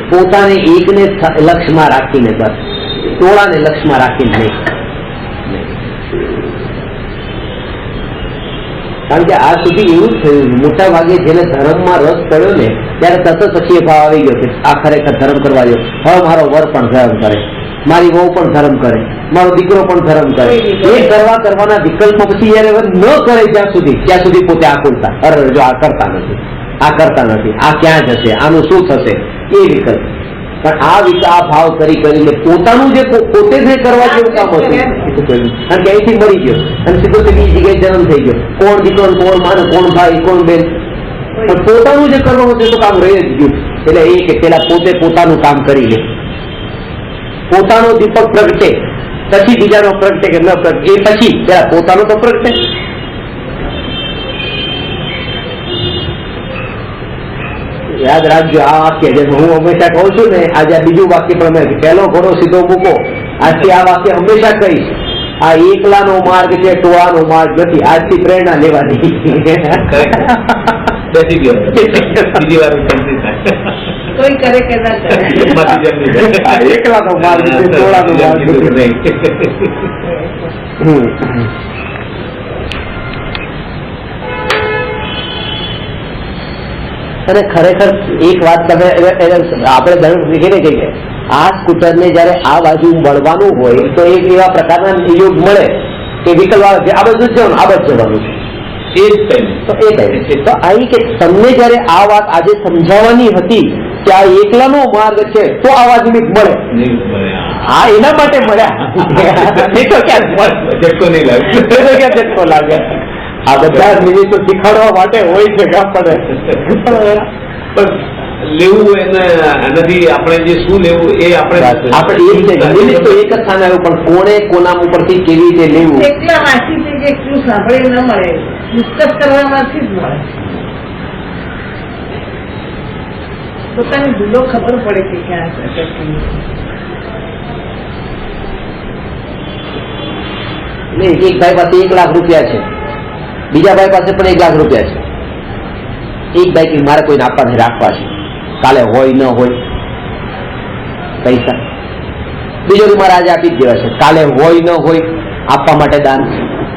પોતાને એકને લક્ષ્યમાં રાખીને, બસ ટોળાને લક્ષ્યમાં રાખીને નહીં. કારણ કે આ સુધી એવું જ થયું, મોટા ભાગે જેને ધર્મમાં રસ પડ્યો ને ત્યારે તરત સખીય ભાવ આવી ગયો કે આ ખરેખર ધર્મ કરવા દો. હવે મારો વર પણ ધર્મ કરે, મારી વહુ પણ ધર્મ કરે, મારો દીકરો પણ ધર્મ કરે. એ કરવાના વિકલ્પમાં પછી યાર ન કરે ત્યાં સુધી પોતે આકુલતા, અરે જો આ કરતા નથી, આ ક્યાં જશે, આનું શું થશે, એ વિકલ્પ. પણ આ ભાવ કરીને પોતાનું જે પોતે જ કરવા જેવું કામ હતું, કારણ કે અહીંથી મરી ગયો અને સીધો બીજી જગ્યાએ જન્મ થઈ ગયો. કોણ દીકરો, કોણ માને, કોણ ભાઈ, કોણ બેન, પણ પોતાનું જે કરવાનું છે તો કામ રહી જ ગયું. એટલે એ કે પેલા પોતે પોતાનું કામ કરી લે, પોતાનો દીપક પ્રગટે પછી બીજાનો પ્રગટે કે ન પ્રગટે, એ પછી પેલા પોતાનો તો પ્રગટે. યાદ રાખજો આ વાક્ય, જેમ હું હંમેશા કહું છું ને, આજે આ બીજું વાક્ય પણ મેં પહેલો ઘોડો સીધો મૂકો, આજથી આ વાક્ય હંમેશા કહીશ આ એકલાનો માર્ગ છે, ટોળાનો માર્ગ નથી. આજથી પ્રેરણા લેવાની. બેસી ગયો બીજી વાર કોઈ કરે કે ના કરે. એકલાનો માર્ગ છે, ટોળાનો માર્ગ નથી. અને ખરેખર એક વાત તમે આપણે કહીએ કે આ સ્કૂટરને જયારે આ બાજુ વળવાનું હોય તો એક એવા પ્રકારના યોગ મળે કે વિકલ્પ આવે છે આ બધું જ જવાનું, આ બધું જવાનું છે. તો એ ટાઈમ તો અહીં કે તમને જયારે આ વાત આજે સમજાવવાની હતી કે આ એકલાનો માર્ગ છે તો આવા નિમિત્ત મળે. હા, એના માટે મળ્યા. તો ક્યાં ઝટકો નહીં લાગે, ક્યાં ઝટકો લાગે. આ બધા નિમિત્તો શીખવાડવા માટે હોય છે કે આપણે લેવું એનાથી આપણે જે શું લેવું એ આપણે એ જ નિમિત્ત તો એક જ સ્થાને આવ્યું, પણ કોણે કોના ઉપરથી કેવી રીતે લેવું એકલા વાંચી કે શું સાંભળી ન મળે, ડિસ્કસ કરવામાંથી જ મળે. પોતાની ભૂલો ખબર પડે કે ક્યાં છે. એક ભાઈ પાસે 1 લાખ રૂપિયા છે, બીજા ભાઈ પાસે પણ 1 લાખ રૂપિયા છે. એક ભાઈ કે મારે કોઈને આપવા નથી, રાખવા છે, કાલે હોય ન હોય પૈસા. બીજો કે મારે આજે આપી જ દેવા છે, કાલે હોય ન હોય આપવા માટે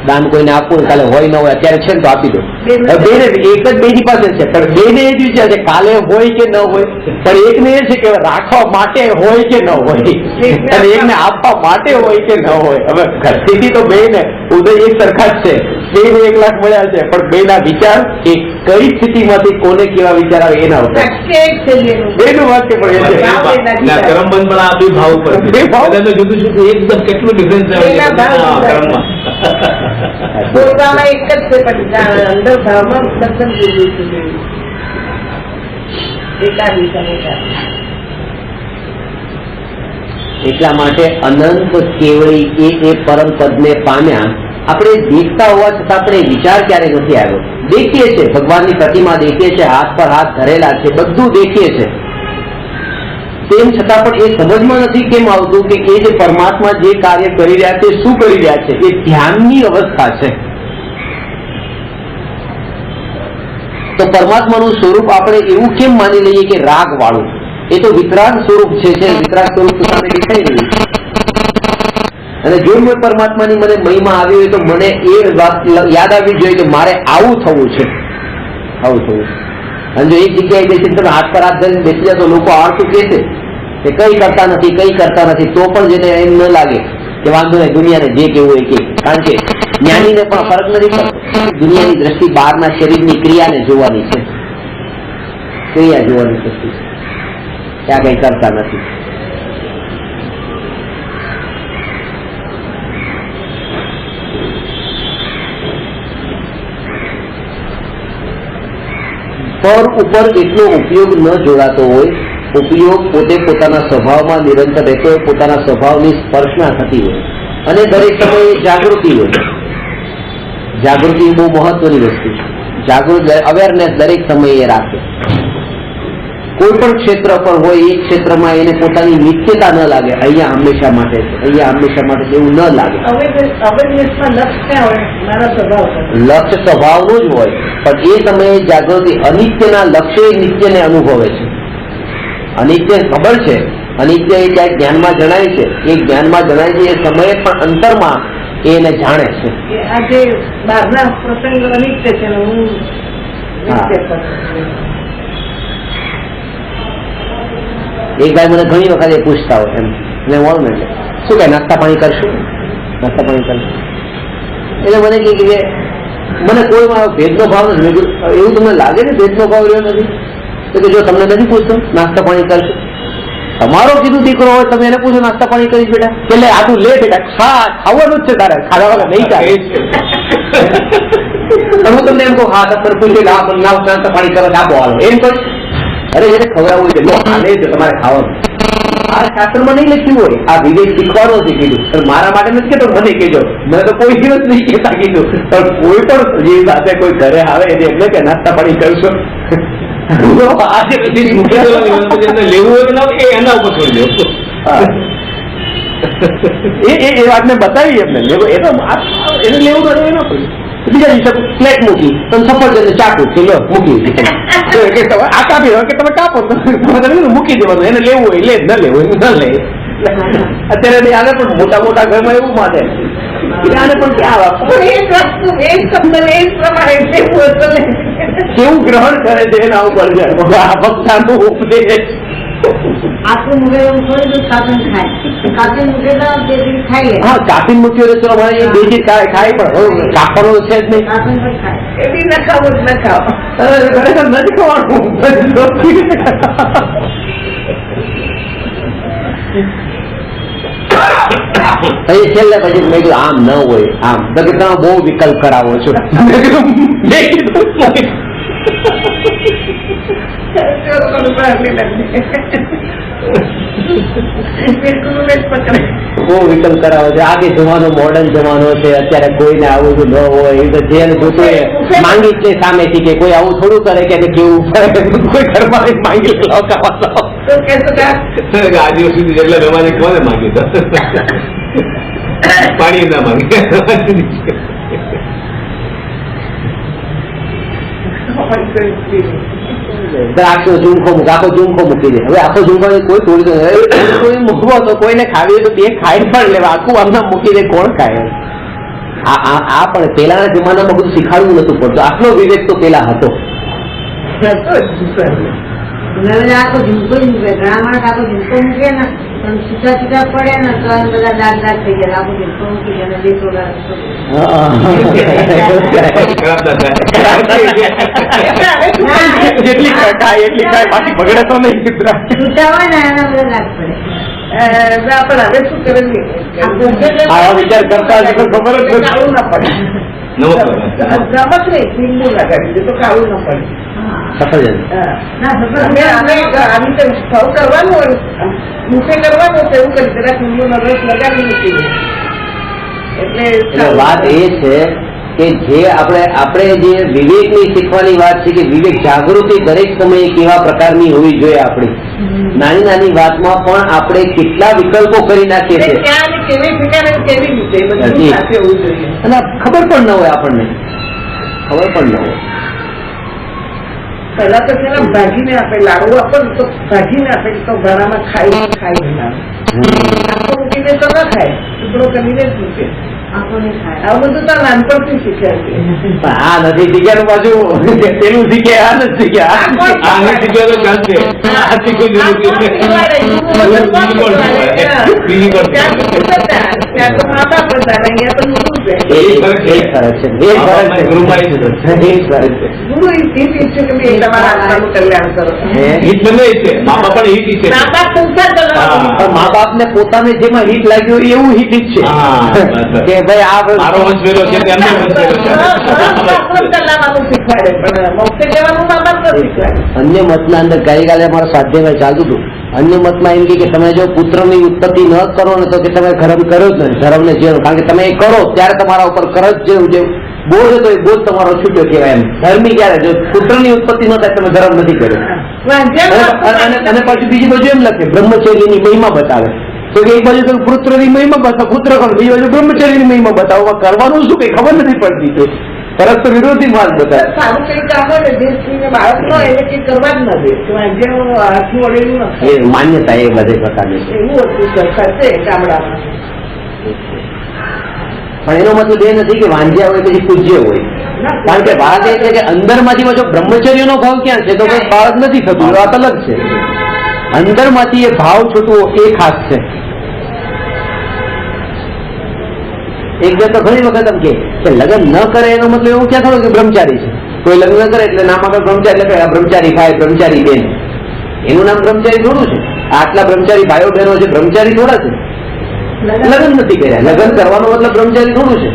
દાન કોઈને આપવું, કાલે હોય ન હોય અત્યારે છે ને તો આપી દો. બેને એક જ બેની પાસે છે, પણ બેને એ જ વિચાર છે કાલે હોય કે ન હોય, પણ એકને એ છે કે રાખવા માટે હોય કે ન હોય, અને એકને આપવા માટે હોય કે ન હોય. હવે સ્થિતિ તો બેને ઉદય એક સરખા જ છે, બેને 1 લાખ મળ્યા છે, પણ બેના વિચાર એ કઈ સ્થિતિમાંથી કોને કેવા વિચાર આવે એના ઉપર બેનું વાક્ય પડે છે. કરમ બંધ પણ આ બે ભાવ ઉપર જુદું જુદું એકદમ કેટલું ડિફરન્સ બોલવામાં એક જ છે, પણ અંદર ભાવમાં દર્શન જોયું છે. એટલા માટે અનંત કેવળી એ પરમ પદને પામ્યા. આપણે દેખતા હોવા છતાં આપણે વિચાર ક્યારે નથી આવ્યો. દેખીએ છીએ ભગવાનની પ્રતિમા, દેખીએ છીએ હાથ પર હાથ ધરેલા છે, બધું દેખીએ છીએ, તેમ છતાં પણ એ સમજમાં નથી કેમ આવતું કે એ જે પરમાત્મા જે કાર્ય કરી રહ્યા છે શું કરી રહ્યા છે. એ ધ્યાનની અવસ્થા છે. તો પરમાત્માનું સ્વરૂપ આપણે એવું કેમ માની લઈએ કે રાગ વાળું? એ તો વિતરાગ સ્વરૂપ છે, વિતરાગ સ્વરૂપ સામે દેખાઈ રહ્યું. અને જો મેં પરમાત્માની મને મહિમા આવી હોય તો મને એ વાત યાદ આવવી જોઈએ કે મારે આવું થવું છે, આવું થવું. અને જો એક જગ્યાએ બેસીને તમે હાથ પર હાથ ધરીને બેસી જાય તો લોકો આળસુ કહેશે કે કઈ કરતા નથી, કઈ કરતા નથી, તો પણ જેને એમ ન લાગે કે વાંધો નહીં, દુનિયાને જે કેવું હોય કે. કારણ કે જ્ઞાનીને પણ ફરક નથી પડતો. દુનિયાની દ્રષ્ટિ બહારના શરીરની ક્રિયાને જોવાની છે, ક્રિયા જોવાની દ્રષ્ટિ છે, ત્યાં કઈ કરતા નથી. પર ઉપર એટલો ઉપયોગ ન જોડાતો હોય, ઉપયોગ પોતે પોતાના સ્વભાવમાં નિરંતર રહેતો હોય, પોતાના સ્વભાવની સ્પર્શના થતી હોય, અને દરેક સમયે જાગૃતિ હોય. જાગૃતિ બહુ મહત્વની વસ્તુ છે. જાગૃત અવેરનેસ દરેક સમયે રાખે. કોઈ પણ ક્ષેત્ર પર હોય, એ ક્ષેત્રમાં એને પોતાની નિત્યતા ન લાગે, અહીંયા હંમેશા માટે છે, અહીંયા હંમેશા માટે છે, એવું ન લાગે. લક્ષ્ય સ્વભાવનું જ હોય, પણ એ સમયે જાગૃતિ અનિત્યના લક્ષ્ય નિત્યને અનુભવે છે. અનિત્ય ખબર છે, અનિત્ય એ ક્યાંક જ્ઞાનમાં જણાય છે, એ જ્ઞાનમાં જણાય છે, એ સમયે પણ અંતરમાં એને જાણે છે. આજે બહારના પ્રસંગ અનિત્ય છે, હું એક ભાઈ મને ઘણી વખત એ પૂછતા હોય એમ, એટલે વોલમેન્ટ શું કહે નાસ્તા પાણી કરશું, નાસ્તા પાણી કરશું. એટલે મને કે મને કોઈમાં ભેદનો ભાવ નથી. એવું તમને લાગે ને ભેદનો ભાવ રહ્યો નથી? તો કે જો તમને નથી પૂછતો નાસ્તા પાણી કરશું, તમારો કીધું દીકરો હોય તમે એને પૂછો નાસ્તા પાણી કરીશ બેટા, એટલે આ તું લે બેટા, ખાવાનું જ છે તારે, ખાવા વગર નહીં ચાલે. હું તમને એમ કહું હા તમે પૂછ્યું નાસ્તા પાણી કરો આપો હાલો એમ કહું. અરે જેને ખવડાવવું છે લો હાલે છે તમારે ખાવાનું. આ શાસ્ત્રમાં નહીં લખ્યું હોય, આ વિવેક શીખવાનો છે કીધું. પણ મારા માટે નથી કેતો, મને કહેજો, મને તો કોઈ દિવસ નહીં કહેતા કીધું. પણ કોઈ પણ જે સાથે કોઈ ઘરે આવે એને એમને કે નાસ્તા પાણી કરશો, લેવું હોય એના ઉપર છોડી દો. એ વાત મેં બતાવી એમને એ તો એને લેવું તો એનો બીજા દિવસે પ્લેટ મૂકી તમે સફરજન ચાકુ કે લો મૂકી આ કાપી કે તમે કાપો તમે મૂકી દેવાનું એને લેવું હોય લે ન લેવું હોય ન લે અત્યારે આને પણ મોટા મોટા ઘરમાં એવું માને આને પણ ક્યાં કેવું ગ્રહણ કરે છે એના ઉપર આ ભક્તાનું ઉપદેશ આખું મુગે થોડી કાપીને ખાય કાપીને મુગે તો બે દિન ખાઈએ હા કાપીને મૂક્યો તો અમારે એ બે દિન ખાય પણ કાપવાનો છે જ નહીં કાપીને પણ ખાય એ બી ન ખાવું ન ખાવ ખરેખર નથી ખાવાનું પછી છેલ્લે પછી મેં કીધું આમ ન હોય આમ તો કે તમે બહુ વિકલ્પ કરાવો છો બહુ વિકલ્પ કરાવો છે આગે જમાનો મોડર્ન જમાનો છે અત્યારે કોઈને આવું ન હોય એ તો જેને જોતું એ માંગી જ સામેથી કે કોઈ આવું થોડું કરે કે કેવું કોઈ ઘરમાં માંગી લાવ ખાવા આદિવાસી જેટલા મહેમાને કોને માંગ્યું પાણી ના માંગે આખો ઝુમખો મૂકી દે હવે આખો ઝુમખો કોઈ થોડી મૂકવો તો કોઈને ખાવી તો બે ખાઈ પણ લેવા આખું આમના મૂકી દે કોણ ખાય આ પણ પેલાના જમાનામાં બધું શીખાડવું નતું પડતું આટલો વિવેક તો પેલા હતો આખો ઝુમકો જ મૂકે ઘણા માણસ આખો ઝુમકો મૂકે ને પણ છૂટા છૂટા પડે ને તો બધા દાગ દાગ થઈ જાય આખો ઝુમકો મૂકી જાય બે ટોલા જેટલી ખાય એટલી ખાય પાછી બગડે તો નહીં છૂટા હોય ને એના બધા દાગ પડે પણ હવે શું કરે આવા વિચાર કરતા ખબર જ કાળું ના પડે નમક નહીં લીંબુ લગાડી દે તો કાળું ના પડે સફરજન આવી રીતે ભાવ કરવાનું હોય મૂકે કરવાનું તો એવું કરી જરાક લીંબુનો રસ લગાવી મૂકી દે એટલે વાત એ છે કે જે આપણે જે વિવેકની શીખવાની વાત છે કે વિવેક જાગૃતિ દરેક સમયે કેવા પ્રકારની હોવી જોઈએ આપણી નાની નાની વાતમાં પણ આપણે કેટલા વિકલ્પો કરી નાખીએ છીએ અને ખબર પણ ન હોય આપણને ખબર પણ ન હોય પહેલા તો પેલા ભાજીને આપે લાડુ આપે તો ભાજીને આપે તો ઘરામાં ખાઈ આખો મૂકીને તો ના ખાય ટુકડો કરીને જ મૂકે આવું બધું તો નાનપણથી શીખ્યા આ નથી શીખ્યા બાજુ પેલું શીખે આ નથી શીખ્યા મા બાપ ને પોતાને જેમાં હિટ લાગ્યું એવું હિટ જ છે કે ભાઈ આ મારો વંશ વેરો છે અન્ય મતના અંદર ગઈકાલે અમારા સ્વાધ્યાય ચાલતું હતું અન્ય મતમાં એમ કે તમે જો પુત્રની ઉત્પત્તિ ન કરો ને તો કે તમે ધર્મ કરો જ નથી ધર્મ ને જીવન કારણ કે તમે એ કરો ત્યારે તમારા ઉપર કરજ જેવું જે બોધ હતો એ બોધ તમારો છૂટ્યો કહેવાય એમ ધર્મી ક્યારે જો પુત્રની ઉત્પત્તિ ન થાય તમે ધર્મ નથી કર્યો અને પછી બીજી બાજુ એમ લખે બ્રહ્મચર્યની મહિમા બતાવે તો કે એક બાજુ તો પુત્રની મહિમા બતાવો પુત્ર કરો બીજી બાજુ બ્રહ્મચર્યની મહિમા બતાવો કરવાનું શું કઈ ખબર નથી પડતી તો પરસ્પર વિરોધી માર્ગ બતાવે સારું કઈ કામ હોય ને બાળક નો એને કઈ કરવા જ ન દે હાથું વળેલું એ માન્યતા એ બધે પ્રકારની છે એવું હતું સરકાર છે ગામડામાં પણ એનો મતલબ એ નથી કે વાંજ્યા હોય પછી પૂજ્ય હોય કારણ કે વાત એ છે કે અંદરમાંથી જો બ્રહ્મચર્યનો ભાવ ક્યાં છે તો કોઈ બાળક નથી થતું એ વાત અલગ છે અંદરમાંથી એ ભાવ છૂટવો એ ખાસ છે એક બે તો ઘણી વખત એમ કે લગ્ન ન કરે એનો મતલબ એવું ક્યાં થયું કે બ્રહ્મચારી છે કોઈ લગ્ન ન કરે એટલે નામ આગળ બ્રહ્મચારી એટલે બ્રહ્મચારી ભાઈ બ્રહ્મચારી બેન એનું નામ બ્રહ્મચારી થોડું છે આટલા બ્રહ્મચારી ભાઈઓ બહેનો છે બ્રહ્મચારી થોડા છે લગ્ન નથી કર્યા લગ્ન કરવાનો મતલબ બ્રહ્મચારી થોડું છે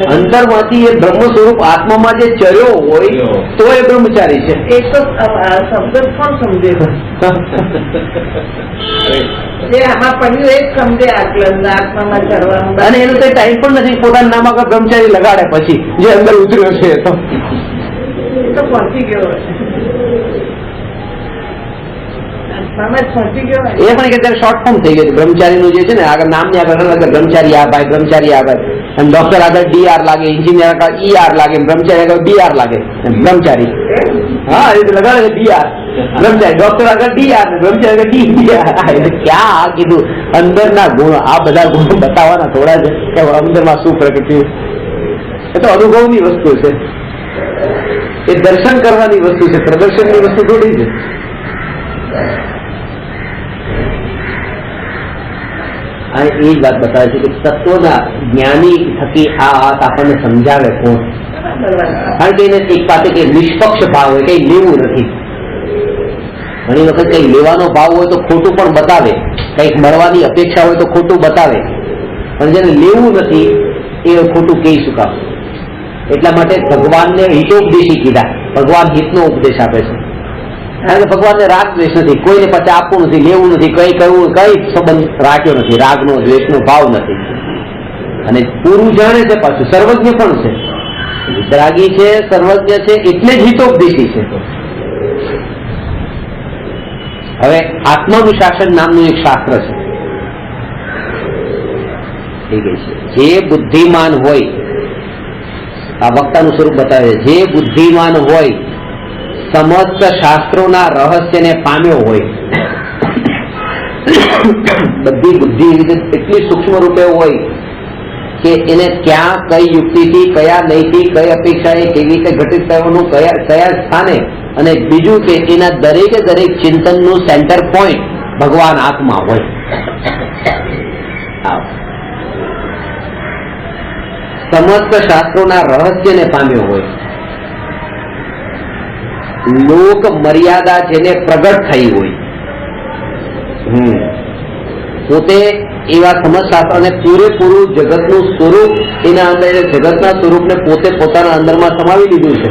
અંતરમાંથી એ બ્રહ્મ સ્વરૂપ આત્મામાં જે ચર્યો હોય તો એ બ્રહ્મચારી છે એ તો શબ્દ કોણ સમજે જે આમાં પડ્યું એ જ સમજે આત્મામાં ચરવાનું અને એનો કઈ ટાઈમ પણ નથી પોતાના નામ આગળ બ્રહ્મચારી લગાડે પછી જે અંદર ઉતર્યો છે એ તો પહોંચી ગયો મામા જ પહોંચી ગયો હોય. એ પણ કે ત્યારે શોર્ટ ફોર્મ થઈ ગયું બ્રહ્મચારીનું જે છે ને આગળ નામની આગળ લગે બ્રહ્મચારી આ ભાઈ બ્રહ્મચારી આ ભાઈ, અને ડોક્ટર આગળ DR લાગે, એન્જિનિયર આગળ ER લાગે, બ્રહ્મચારી આગળ BR લાગે, બ્રહ્મચારી હા એ લગાડે છે DR બ્રહ્મચારી, ડોક્ટર આગળ DR ને બ્રહ્મચારી આગળ DR. એટલે ક્યાં આ કીધું અંદરના ગુણો, આ બધા ગુણો બતાવવાના થોડા છે કે અંદરમાં શું પ્રકૃતિ, એ તો અનુભવની વસ્તુ છે, એ દર્શન કરવાની વસ્તુ છે, પ્રદર્શનની વસ્તુ થોડી છે. અને એ જ વાત બતાવે છે કે તત્વના જ્ઞાની થકી આ વાત આપણને સમજાવે કોણ, કારણ કે એને એક પાસે કઈ નિષ્પક્ષ ભાવ હોય, કઈ લેવું નથી. ઘણી વખત કઈ લેવાનો ભાવ હોય તો ખોટું પણ બતાવે, કઈક મળવાની અપેક્ષા હોય તો ખોટું બતાવે, પણ જેને લેવું નથી એ ખોટું કહી શું કામ. એટલા માટે ભગવાનને હિતોપદેશી કીધા, ભગવાન હિતનો ઉપદેશ આપે છે, કારણ કે ભગવાનને રાગ દ્વેષ નથી, કોઈને પછી આપવું નથી, લેવું નથી, કઈ કરવું, કઈ સંબંધ રાખ્યો નથી, રાગનો દ્વેષનો ભાવ નથી. અને પૂરું જાણે છે, પાછું સર્વજ્ઞ પણ છે, વિતરાગી છે, સર્વજ્ઞ છે, એટલે જ હિતોપદેશી છે. હવે આત્માનુશાસન નામનું એક શાસ્ત્ર છે, ઠીક છે, જે બુદ્ધિમાન હોય, આ વક્તાનું સ્વરૂપ બતાવે છે, જે બુદ્ધિમાન હોય, સમસ્ત શાસ્ત્રોના રહસ્યને પામ્યો હોય, બધી બુદ્ધિ એટલી સૂક્ષ્મ રૂપે હોય કે એને ક્યાં કઈ યુક્તિથી, કયા નહીંથી, કઈ અપેક્ષાએ કેવી રીતે ઘટિત થવાનું, કયા સ્થાને, અને બીજું કે એના દરેકે દરેક ચિંતનનું સેન્ટર પોઈન્ટ ભગવાન આત્મા હોય. સમસ્ત શાસ્ત્રોના રહસ્યને પામ્યો હોય, લોક મર્યાદા જેને પ્રગટ થઈ હોય, પોતે એવા સમજશાસ્ત્ર અને પૂરેપૂરું જગતનું સ્વરૂપ એના અંદર, જગતના સ્વરૂપને પોતે પોતાના અંદરમાં સમાવી લીધું છે.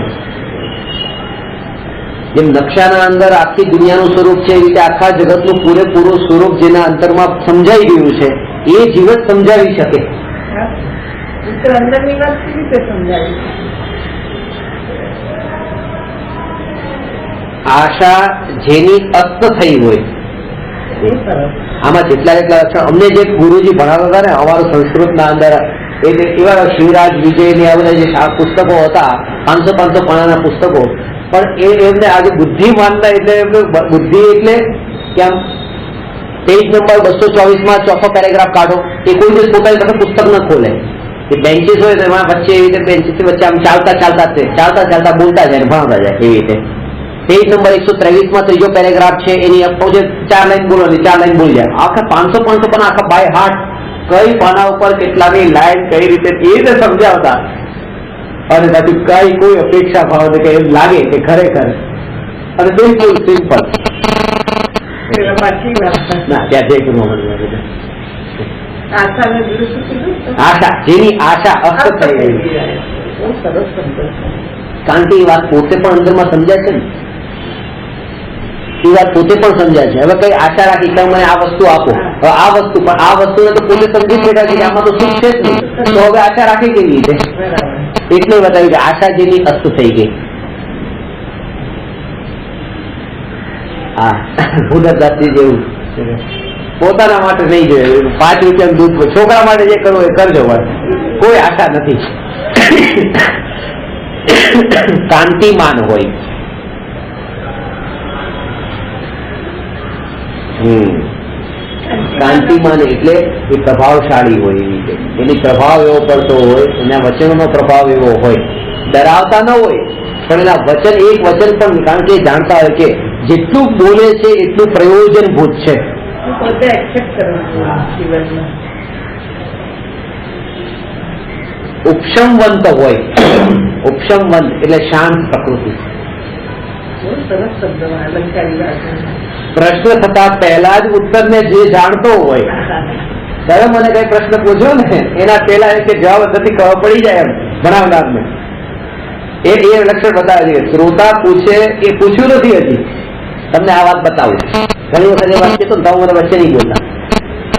જેમ નકશાના અંદર આખી દુનિયાનું સ્વરૂપ છે, એ રીતે આખા જગતનું પૂરેપૂરું સ્વરૂપ જેના અંતરમાં સમજાઈ ગયું છે, એ જીવત સમજાવી શકે. અંદરની વાત કેવી રીતે સમજાવી? આશા જેની અસ્ત થઈ હોય, આમાં જેટલા અક્ષર અમને જે ગુરુજી ભણાવતા હતા ને અમારું સંસ્કૃતના અંદર, એટલે એવા શિવરાજ વિજય ને આ બધા જે પુસ્તકો હતા, 500 પાનાના પુસ્તકો, પણ એમને આજે બુદ્ધિ માનતા, એટલે બુદ્ધિ એટલે કે આમ પેજ નંબર 224 ચોથો પેરેગ્રાફ કાઢો, એ કોઈ દિવસ પોતાની સાથે પુસ્તક ન ખોલે. એ બેન્ચીસ હોય તો એમાં વચ્ચે એવી રીતે બેન્ચીસ વચ્ચે આમ ચાલતા બોલતા જાય, ભણાવતા જાય એવી રીતે. પેજ નંબર 123 ત્રીજો પેરેગ્રાફ છે, એની 4 લાઈન બોલવાની, 4 લાઈન બોલી જાય. આખા 500 પણ આખા બાય હાર્ટ, કઈ પાના ઉપર કેટલાની લાઈન કઈ રીતે એ રીતે સમજાવતા, અને પછી કઈ કોઈ અપેક્ષા ભાવ કે એમ લાગે કે ખરેખર, અને બિલકુલ સિમ્પલ. ના ત્યાં જે આશા, જેની આશા અસ્ત થઈ ગઈ, કારણ કે એ વાત પોતે પણ અંદરમાં સમજાય છે ને, એ વાત પોતે પણ સમજાય છે. હવે કઈ આશા રાખી કે મને આ વસ્તુ આપો, હવે આ વસ્તુ, પણ આ વસ્તુને તો પોતે સમજી બેઠા છે કે આમાં તો સુખ છે જ નહીં, તો હવે આશા રાખી કેવી રીતે? એટલે બતાવ્યું કે આશા જેની અસ્ત થઈ ગઈ. હા, ભૂલદાસજી જેવું પોતાના માટે નહીં જોઈએ, 5 રૂપિયાનું દૂધ, છોકરા માટે જે કરવું એ કરજો, કોઈ આશા નથી. કાંતિમાન હોય, કાંતિમાન એટલે એ પ્રભાવશાળી હોય, એની પ્રભાવ એવો પડતો હોય, એના વચનોનો પ્રભાવ એવો હોય, ડરાવતા ન હોય, પણ એના વચન, એક વચન પણ, કારણ કે જાણતા હોય કે જેટલું બોલે છે એટલું પ્રયોજનભૂત છે. પોતે એક્સેપ્ટ કરવાનું જીવનમાં. ઉપશમવંત હોય, ઉપશમવંત એટલે શાંત પ્રકૃતિ. બહુ સરસ શબ્દમાં અલંકારી વાત. પ્રશ્ન થતા પહેલા જ ઉત્તરને જે જાણતો હોય, ત્યારે મને કઈ પ્રશ્ન પૂછ્યો ને એના પહેલા એ જવાબ નથી ખબર પડી જાય એમ ભણાવનારને, એ લક્ષણ બતાવે છે. શ્રોતા પૂછે એ પૂછ્યું નથી હજી, તમને આ વાત બતાવું. ઘણી વખત એ વાત કહેતો ને તો મને વચ્ચે નહીં બોલતા,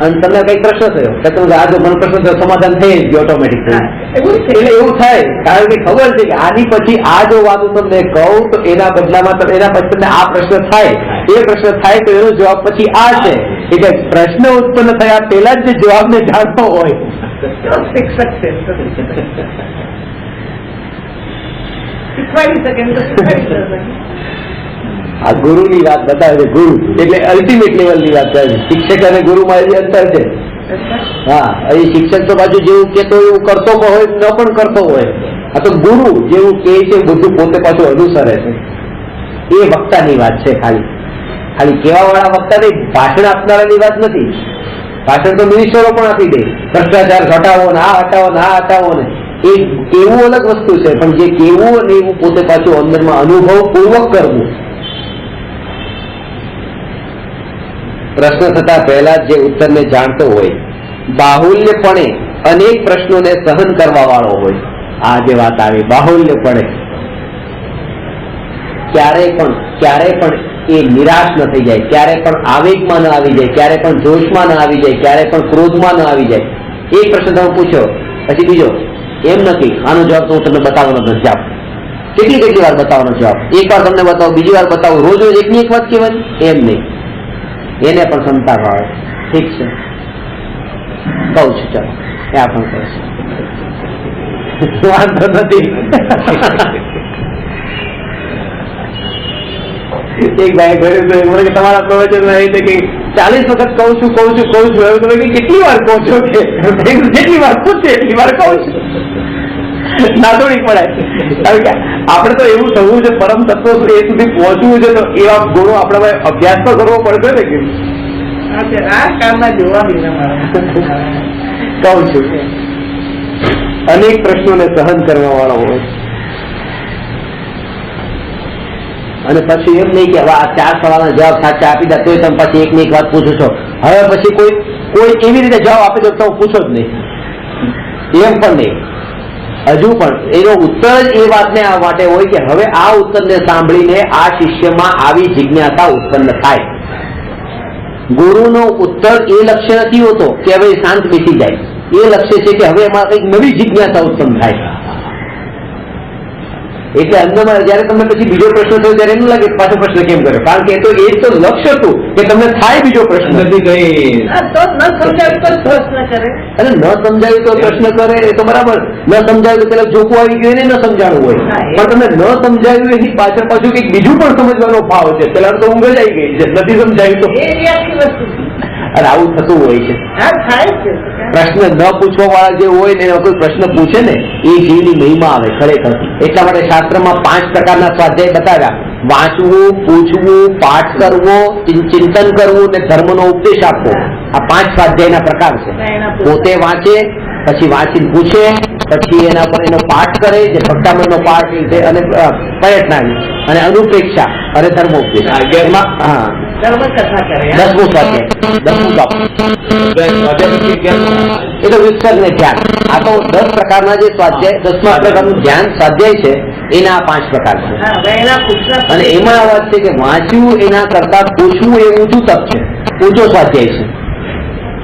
અને તમને કઈ પ્રશ્ન થયો કે તમે આ જો મને પ્રશ્ન થયો સમાધાન થઈ ગયું ઓટોમેટિક એટલે એવું થાય કારણ કે ખબર છે કે આની પછી આ જો વાત હું તમને કહું તો એના બદલામાં એના પછી તમને આ પ્રશ્ન થાય એ પ્રશ્ન થાય તો એનો જવાબ પછી આ છે એટલે પ્રશ્ન ઉત્પન્ન થયા પહેલા જ જે જવાબને જાણતો હોય શિક્ષક છે શીખવાડી શકે એમ તો શીખવાડી શકે. આ ગુરુની વાત બતાવે છે. ગુરુ એટલે અલ્ટિમેટ લેવલની વાત કરે છે. શિક્ષક અને ગુરુમાં જે અંતર છે. હા, એ શિક્ષક તો પાછું જેવું કેતો એવું કરતો હોય ન પણ કરતો હોય. આ તો ગુરુ જેવું કે છે બધું પોતે પાછું અનુસરે છે. એ વક્તાની વાત છે. ખાલી કેવા વાળા વક્તા નહીં, ભાષણ આપનારાની વાત નથી. ભાષણ તો મિનિસ્ટરો પણ આપી દે, ભ્રષ્ટાચાર હટાવો ને આ હટાવો ને આ હટાવો ને. એ કેવું અલગ વસ્તુ છે, પણ જે કેવું અને એવું પોતે પાછું અંદરમાં અનુભવ પૂર્વક કરવું. પ્રશ્ન થતા પહેલા જે ઉત્તરને જાણતો હોય, બાહુલ્યપણે અનેક પ્રશ્નોને સહન કરવા વાળો હોય. આ જે વાત આવી બાહુલ્યપણે, ક્યારે પણ એ નિરાશ ન થઈ જાય, ક્યારે પણ આવેગમાં ન આવી જાય, ક્યારે પણ જોશમાં ન આવી જાય, ક્યારે પણ ક્રોધમાં ન આવી જાય. એક પ્રશ્ન તમે પૂછો પછી બીજો, એમ નથી આનો જવાબ તો હું તમને બતાવવાનો નથી. આપો કેટલી વાર બતાવવાનો જવાબ, એક વાર તમને બતાવો, બીજી વાર બતાવો, રોજ એકની એક વાત કહેવાની, એમ નહીં. એને પણ ક્ષમતા ભાવે. ઠીક છે, કહું છું, ચાલો એ પણ કહે છે, વાંધો નથી. એક ભાઈ કહ્યું કે તમારા પ્રવચન એ રીતે કે 40 વખત કહું છું એવું તમે કેટલી વાર કહો છો કે જેટલી વાર પૂછે એટલી વાર કહું છું. નાદોડી પડાય. કારણ કે આપણે તો એવું થવું છે, પરમ તત્વ એ સુધી પહોંચવું છે, તો એવા ગુણો આપણે અભ્યાસ તો કરવો પડશે ને. કે આ કામમાં જોવા કહું છું અનેક પ્રશ્નોને સહન કરવા વાળો હોય. અને પછી એમ નહીં કે હવે આ 4 સવાલના જવાબ સાચા આપી દે તોય તમે પછી એકની એક વાત પૂછો છો. હવે પછી કોઈ એવી રીતે જવાબ આપી દો તો પૂછો જ નહીં, એમ પણ નહીં. હજુ પણ એનો ઉત્તર જ એ વાતને આ માટે હોય કે હવે આ ઉત્તરને સાંભળીને આ શિષ્યમાં આવી જિજ્ઞાસા ઉત્પન્ન થાય. ગુરુનો ઉત્તર એ લક્ષ્ય નથી હોતો કે હવે શાંત બેસી જાય. એ લક્ષ્ય છે કે હવે એમાં કંઈક નવી જિજ્ઞાસા ઉત્પન્ન થાય. એટલે અંદરમાં જયારે તમને પછી બીજો પ્રશ્ન થયો ત્યારે એનું લાગે પાછો પ્રશ્ન કેમ કર્યો, કારણ કે એ તો લક્ષ્ય હતું કે તમને થાય બીજો પ્રશ્ન. તો ન સમજાવ્યું તો પ્રશ્ન કરે, અને ન સમજાવ્યું તો પ્રશ્ન કરે એ તો બરાબર. ન સમજાવ્યું તો પેલા જોકું આવી ગયું એને ન સમજાવવું હોય, પણ તમે ન સમજાવ્યું એની પાછળ પાછું કંઈક બીજું પણ સમજવાનો ભાવ છે. પેલા તો ઊંઘ જ આવી ગઈ છે, નથી સમજાવ્યું તો. એ આખી વસ્તુ અને આવું થતું હોય છે. થાય છે. પ્રશ્ન ન પૂછવા વાળા જે હોય ને એનો કોઈ પ્રશ્ન પૂછે ને એ જીવની મહિમા આવે ખરેખર. એટલા માટે શાસ્ત્રમાં 5 પ્રકારના સ્વાધ્યાય બતાવ્યા: વાંચવું, પૂછવું, પાઠ કરવો, ચિંતન કરવું ને ધર્મનો ઉપદેશ આપવો. આ 5 સ્વાધ્યાયના પ્રકાર છે. પોતે વાંચે, પછી વાંચીને પૂછે, પછી એના પર એનો પાઠ કરે, જે ભક્તામણનો પાઠ છે, અને પ્રયત્નાની અને અનુપેક્ષા અને ધર્મોપદેશ. એમાં હા ધર્મકથા કરે. 10મું સ્વાધ્યાય, 10મું ટોપ એ તો વિસ્તર ને ધ્યાન. આ તો 10 પ્રકારના જે સ્વાધ્યાય, 10મા પ્રકારનું ધ્યાન સ્વાધ્યાય છે એના 5 પ્રકાર છે. અને એમાં આ વાત છે કે વાંચવું એના કરતા પૂછવું એ ઊંચું તપ છે, ઊંચો સ્વાધ્યાય છે.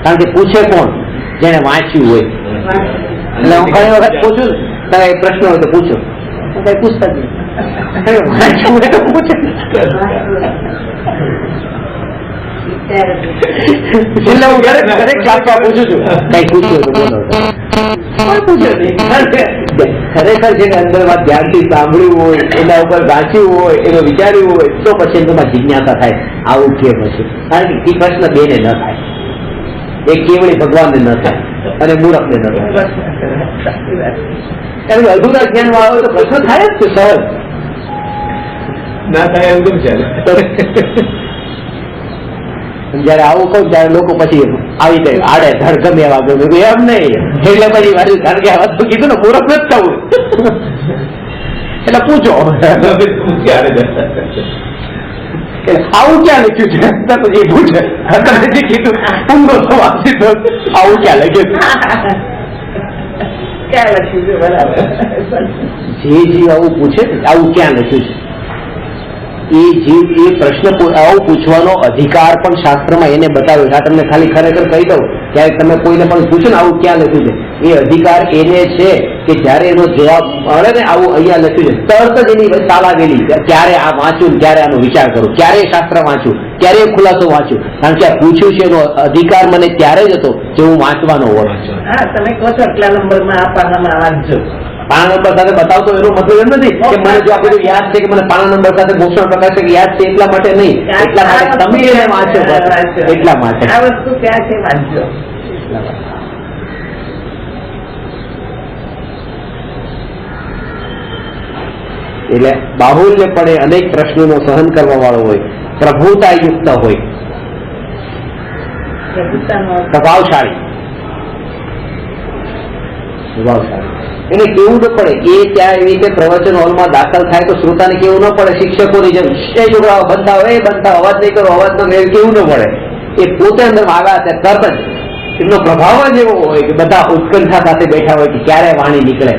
કારણ કે પૂછે કોણ? જેને વાંચ્યું હોય. એટલે હું ઘણી વખત પૂછું તારે પ્રશ્ન હોય તો પૂછો, કઈ પૂછતા જ નહીં. વાંચવું હોય તો પૂછે. એટલે હું દરેક ક્લાસમાં પૂછું છું કઈ પૂછ્યું તો બોલો. પૂછે નહીં. ખરેખર જેને અંદરમાં ધ્યાનથી સાંભળ્યું હોય, એના ઉપર વાંચ્યું હોય, એનો વિચાર્યું હોય, તો પછી એમાં જિજ્ઞાસા થાય આવું કેમ હશે. કારણ કે એ પ્રશ્ન બેને ન થાય, એ કેવળી ભગવાનને ન થાય અને મૂર્ખને ન થાય. કારણ કે અધૂરા જ્ઞાન વાળો તો પ્રશ્ન થાય જ છે, સહજ ના થાય એમ કેમ છે. જયારે આવું કહું ત્યારે લોકો પછી આવી જાય આડે ધડ ગમે એવા ગમે એમ નહીં. એટલે પછી મારી કારણ કે આ વાત કીધું ને મૂર્ખ નથી થવું. એટલે પૂછો આવું ક્યાં લખ્યું છે? પછી પૂછે કીધું ઊંઘો તો વાંચી દો, આવું ક્યાં લખ્યું છે? બરાબર. જે આવું પૂછે આવું ક્યાં લખ્યું છે એ જીવ એ પ્રશ્ન આવો પૂછવાનો અધિકાર પણ શાસ્ત્રમાં એને બતાવ્યો છે. આ તમને ખાલી ખરેખર કહી દઉં, ક્યારેક તમે કોઈને પણ પૂછો ને આવું ક્યાં લખ્યું છે, એ અધિકાર એને છે કે જયારે એનો જવાબ મળે ને આવું અહીંયા લખ્યું છે, તરત જ એની તાલાવેલી ક્યારે આ વાંચું, ક્યારે આનો વિચાર કરું, ક્યારે શાસ્ત્ર વાંચું, ક્યારે ખુલાસો વાંચું, કારણ કે આ પૂછ્યું છે એનો અધિકાર મને ત્યારે જ હતો જે હું વાંચવાનો હોય. હા, તમે કહો છો આટલા નંબરમાં આ પાનામાં વાંચજો, પાના નંબર સાથે બતાવતો એનો મતલબ એમ નથી કે મને જો આ બધું યાદ છે કે મને પાના નંબર સાથે ભૂષણ પ્રકાશ છે યાદ છે એટલા માટે નહીં, એટલા માટે તમે એને વાંચો એટલા માટે આ વસ્તુ ક્યાં છે વાંચજો. એટલે બાહુલ્યપણે અનેક પ્રશ્નોનો સહન કરવા વાળો હોય, પ્રભુતાયુક્ત હોય, પ્રભાવશાળી એને કેવું ન પડે એ ત્યાં એવી રીતે પ્રવચન હોલમાં દાખલ થાય તો શ્રોતાને કેવું ન પડે શિક્ષકોની જેમ એ છોકરાઓ બંધાવો એ બંધાવો અવાજ નહીં કરો અવાજ ન કેવું ન પડે. એ પોતે અંદર આવ્યા ત્યાં તરત જ એમનો પ્રભાવ જ એવો હોય કે બધા ઉત્કંઠા સાથે બેઠા હોય કે ક્યારે વાણી નીકળે.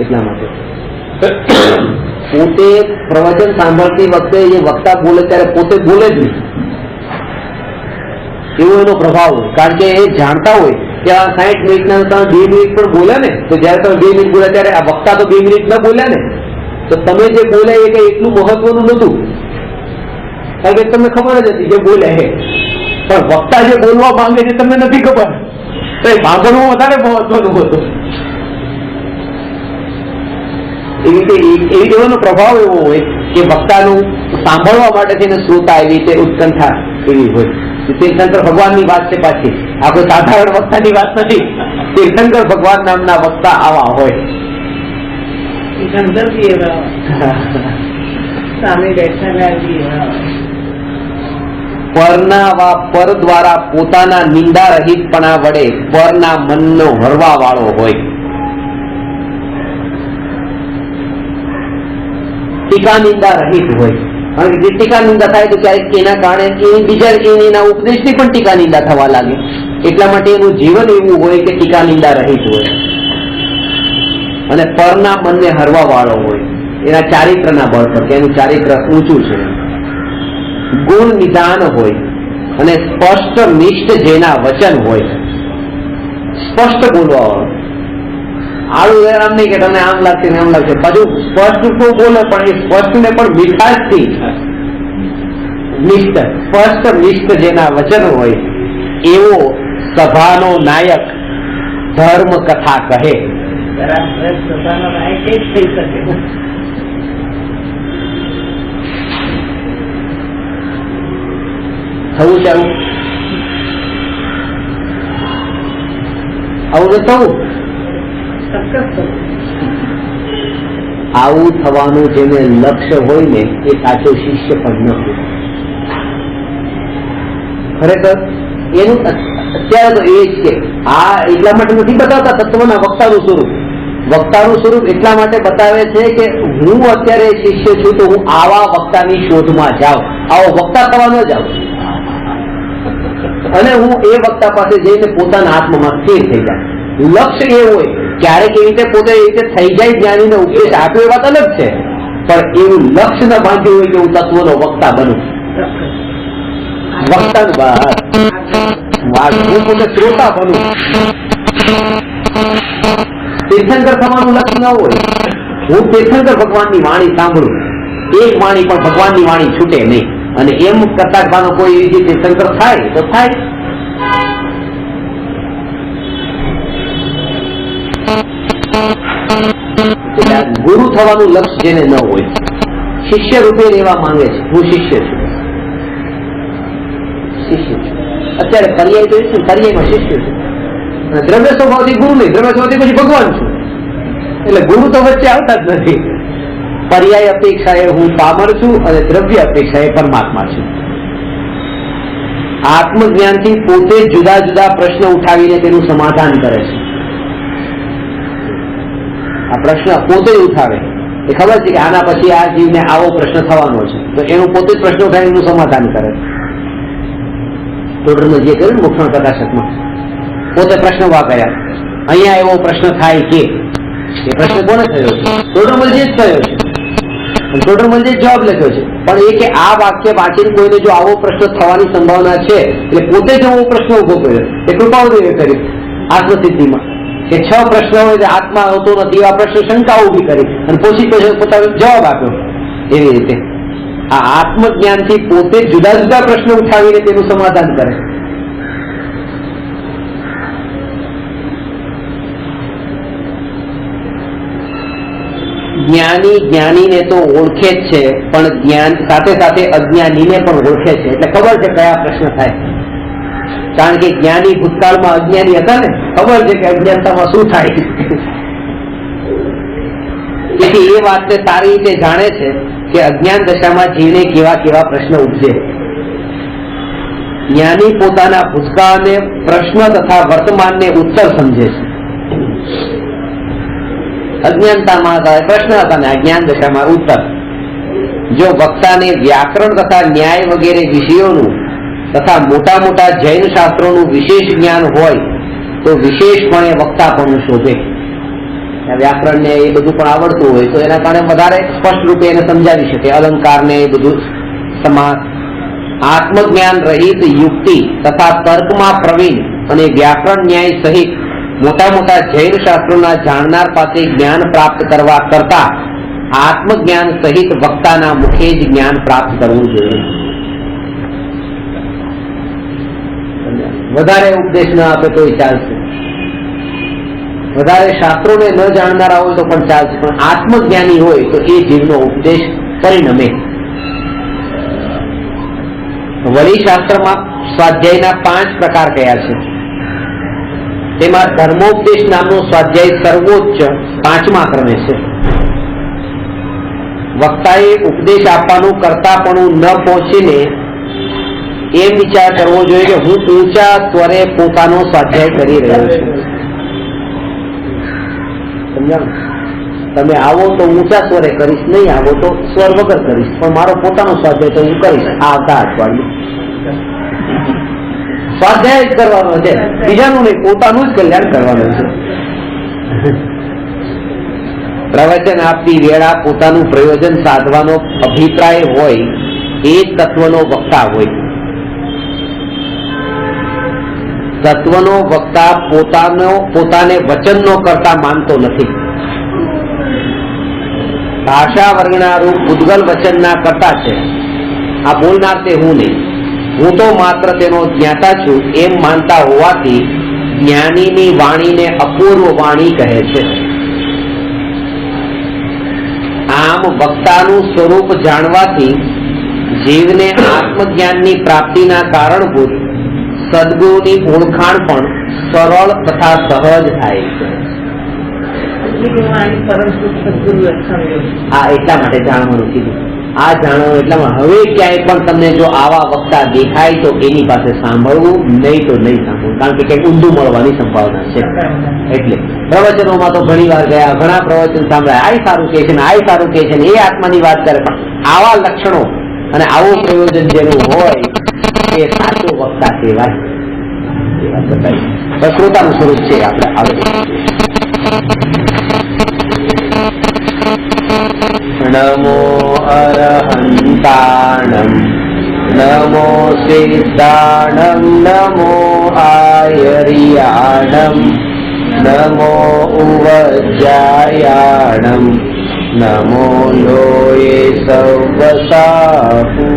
એટલા માટે પોતે પ્રવચન સાંભળતી વખતે એ વક્તા બોલે ત્યારે પોતે બોલે જ નહીં એવો એનો પ્રભાવ હોય, કારણ કે એ જાણતા હોય કે આ 60 મિનિટના તમે 2 મિનિટ પણ બોલ્યા ને તો જયારે તમે 2 મિનિટ બોલ્યા ત્યારે આ વક્તા તો 2 મિનિટ ના બોલ્યા ને તો તમે જે બોલ્યા એ કઈ એટલું મહત્વનું નતું, કારણ કે તમને ખબર જ હતી જે બોલ્યા એ, પણ વક્તા જે બોલવા માંગે છે તમને નથી ખબર તો એ સાંભળવું વધારે મહત્વનું હતું. એનો પ્રભાવ એવો હોય કે વક્તાનું સાંભળવા માટે થઈને શ્રોતા એવી રીતે ઉત્કંઠા એવી હોય. તીર્થંકર ભગવાનની વાત છે પાછી, આ કોઈ સાધારણ વક્તાની વાત નથી. તીર્થંકર ભગવાન નામના વક્તા આવા હોય. પરના વા પર દ્વારા પોતાના નિંદા રહિતપણા વડે પરના મનનો હરવા વાળો હોય. ટીકા નિંદા રહિત હોય, કારણ કે ટીકા નિંદા થાય તો ક્યારેક એના કારણે બીજા એના ઉપદેશની પણ ટીકા નિંદા થવા લાગે, એટલા માટે એનું જીવન એવું હોય કે ટીકા નિંદા રહિત હોય. અને પરના મનને હરવા વાળો હોય એના ચારિત્રના બળ પર કે એનું ચારિત્ર ઊંચું છે. ગુણ નિદાન હોય અને સ્પષ્ટ નિષ્ઠ જેના વચન હોય, સ્પષ્ટ બોલવા વાળો. આવું આમ નહીં કે તમને આમ લાગશે ને આમ લાગશે, પાછું સ્પષ્ટ તો બોલે પણ એ સ્પષ્ટ ને પણ મીઠાશથી નિષ્ઠ, સ્પષ્ટ નિષ્ઠ જેના વચન હોય એવો સભાનો નાયક ધર્મ કથા કહે. સભાનો નાયક એ જ થઈ શકે. થવું છે આવું તો થવું. આવું થવાનું જેને લક્ષ્ય હોય ને એ સાચો શિષ્ય પણ ન હોય. ખરેખર એનું અત્યારે તો એ જ કે આ એટલા માટે નથી બતાવતા તત્વના વક્તાનું સ્વરૂપ. વક્તાનું સ્વરૂપ એટલા માટે બતાવે છે કે હું અત્યારે શિષ્ય છું તો હું આવા વક્તાની શોધમાં જાઉં, આવો વક્તા થવા ન જાઉં, અને હું એ વક્તા પાસે જઈને પોતાના આત્મામાં સ્થિર થઈ જાય. લક્ષ્ય એ હોય ક્યારેક એવી રીતે પોતે એ રીતે થઈ જાય જ્ઞાનીને ઉપદેશ આપ્યો એ વાત અલગ છે, પણ એવું લક્ષ્ય ન બાંધ્યું હોય કે હું તત્વનો વક્તા બનું. વક્તા હું પોતે શ્રોતા બનું. તીર્થંકર થવાનું લક્ષ્ય ન હોય, હું તીર્થંકર ભગવાનની વાણી સાંભળું, એક વાણી પણ ભગવાનની વાણી છૂટે નહીં, અને એમ કરતા ભાનો કોઈ એવી તીર્થંકર થાય તો થાય. ગુરુ થવાનું લક્ષ્ય જેને ન હોય, શિષ્ય રૂપે રહેવા માંગે છે, હું શિષ્ય છું, શિષ્ય છું. અત્યારે પર્યાય તો છે, પર્યાયમાં શિષ્ય છું. દ્રવ્ય સ્વભાવથી ગુરુ નહીં, દ્રવ્ય સ્વભાવથી પછી ભગવાન છું. એટલે ગુરુ તો વચ્ચે આવતા જ નથી. પર્યાય અપેક્ષાએ હું પામર છું અને દ્રવ્ય અપેક્ષાએ પરમાત્મા છું. આત્મજ્ઞાનથી પોતે જુદા જુદા પ્રશ્ન ઉઠાવીને તેનું સમાધાન કરે છે. આ પ્રશ્ન પોતે ઉઠાવે, એ ખબર છે કે આના પછી આ જીવને આવો પ્રશ્ન થવાનો છે, તો એનું પોતે જ પ્રશ્ન ઉઠાવીને એનું સમાધાન કરે. ટોડરમાં જે કર્યું મોક્ષણ પ્રકાશકમાં પોતે પ્રશ્ન ઉભા કર્યા. અહીંયા એવો પ્રશ્ન થાય કે એ પ્રશ્ન કોને થયો છે? ટોડરમલજી જ થયો છે. ટોડરમલજી જવાબ લખ્યો છે. પણ એ કે આ વાક્ય વાંચીને કોઈને જો આવો પ્રશ્ન થવાની સંભાવના છે એટલે પોતે જ આવો પ્રશ્ન ઉભો કર્યો. એ કૃપાવદેવે કર્યું આત્મસિદ્ધિમાં કે 6 પ્રશ્ન હોય જે આત્મા આવતો નથી એવા પ્રશ્ન શંકા ઉભી કરી અને પછી પોતાનો જવાબ આપ્યો. એવી રીતે આ આત્મજ્ઞાનથી પોતે જુદા જુદા પ્રશ્નો ઉઠાવીને તેનું સમાધાન કરે. જ્ઞાની જ્ઞાનીને તો ઓળખે જ છે, પણ જ્ઞાન સાથે સાથે અજ્ઞાનીને પણ ઓળખે છે. એટલે ખબર છે કયા પ્રશ્ન થાય. કારણ કે જ્ઞાની ભૂતકાળમાં અજ્ઞાની હતા ને, ખબર છે કે અજ્ઞાનતામાં શું થાય. તેથી એ વાતને સારી રીતે જાણે છે કે અજ્ઞાન દશામાં જીવને કેવા કેવા પ્રશ્ન ઉપજે. જ્ઞાની પોતાના ભૂતકાળને પ્રશ્ન તથા વર્તમાનને ઉત્તર સમજે છે. અજ્ઞાનતામાં પ્રશ્ન હતા ને અજ્ઞાન દશામાં ઉત્તર. જો વક્તાને વ્યાકરણ તથા ન્યાય વગેરે વિષયોનું તથા મોટા મોટા જૈન શાસ્ત્રોનું વિશેષ જ્ઞાન હોય તો વિશેષપણે વક્તાપણું શોધે. વ્યાકરણ ને એ બધું પણ આવડતું હોય તો એના કારણે વધારે સ્પષ્ટ રૂપે એને સમજાવી શકે. અલંકાર ને એ બધું સમાસ. આત્મજ્ઞાન રહિત યુક્તિ તથા તર્કમાં પ્રવીણ અને વ્યાકરણ ન્યાય સહિત મોટા મોટા જૈન શાસ્ત્રોના જાણનાર પાસે જ્ઞાન પ્રાપ્ત કરવા કરતા આત્મજ્ઞાન સહિત વક્તાના મુખે જ જ્ઞાન પ્રાપ્ત કરવું જોઈએ. વધારે ઉપદેશ ન આપે તો ચાલશે, વધારે શાસ્ત્રોને ન જાણનારા હોય તો પણ ચાલશે, પણ આત્મજ્ઞાની હોય તો એ જીવનો ઉપદેશ પરિણમે. વળી શાસ્ત્રમાં સ્વાધ્યાયના 5 પ્રકાર કયા છે. તેમાં ધર્મોપદેશ નામનો સ્વાધ્યાય સર્વોચ્ચ 5મા ક્રમે છે. વક્તાએ ઉપદેશ આપવાનું કરતાપણું ન પહોંચીને એમ વિચાર કરવો જોઈએ કે હું ઊંચા સ્વરે પોતાનો સ્વાધ્યાય કરી રહ્યો છું. સમજાણું? તમે આવો તો ઊંચા સ્વરે કરીશ, નહીં આવો તો સ્વર વગર કરીશ, પણ મારો પોતાનો સ્વાધ્યાય તો હું કરીશ. આવતા અઠવાડિયે સ્વાધ્યાય જ કરવાનો છે, બીજાનું નહીં, પોતાનું જ કલ્યાણ કરવાનું છે. પ્રવચન આપતી વેળા પોતાનું પ્રયોજન સાધવાનો અભિપ્રાય હોય એ તત્વનો વક્તા હોય. તત્વનો વક્તા પોતાને વચનનો કરતા માનતો નથી. ભાષા વર્ણનારું ઉદ્ગલ વચનના કરતા છે. આ બોલનાર તે હું નહીં, હું તો માત્ર તેનો જ્ઞાતા છું એમ માનતા હોવાથી જ્ઞાનીની વાણીને અપૂર્વ વાણી કહે છે. આમ વક્તાનું સ્વરૂપ જાણવાથી જીવને આત્મજ્ઞાનની પ્રાપ્તિના કારણભૂત સદગુરુની ઓળખાણ પણ સરળ તથા સહજ થાય છે. આ એટલા માટે જાણવાનું કીધું. આ જાણવાનું એટલામાં હવે ક્યાંય પણ તમને જો આવા વક્તા દેખાય તો એની પાસે સાંભળવું, નહીં તો નહીં સાંભળવું, કારણ કે કંઈક ઊંધું મળવાની સંભાવના છે. એટલે પ્રવચનોમાં તો ઘણી વાર ગયા, ઘણા પ્રવચન સાંભળ્યા, આ સારું કહે છે ને આ સારું કહે છે ને એ આત્માની વાત કરે, પણ આવા લક્ષણો અને આવું પ્રયોજન જેનું હોય એ સાચો વક્તા કહેવાય. એ વાત બતાવી શ્રોતાનું સ્વરૂપ છે. આપણે આવે નમો અરહંતાણમ નમો સિદ્ધાણમ નમો આયરિયાણમ નમો ઉવજ્જાયાણમ નમો લોયે સવસાહુ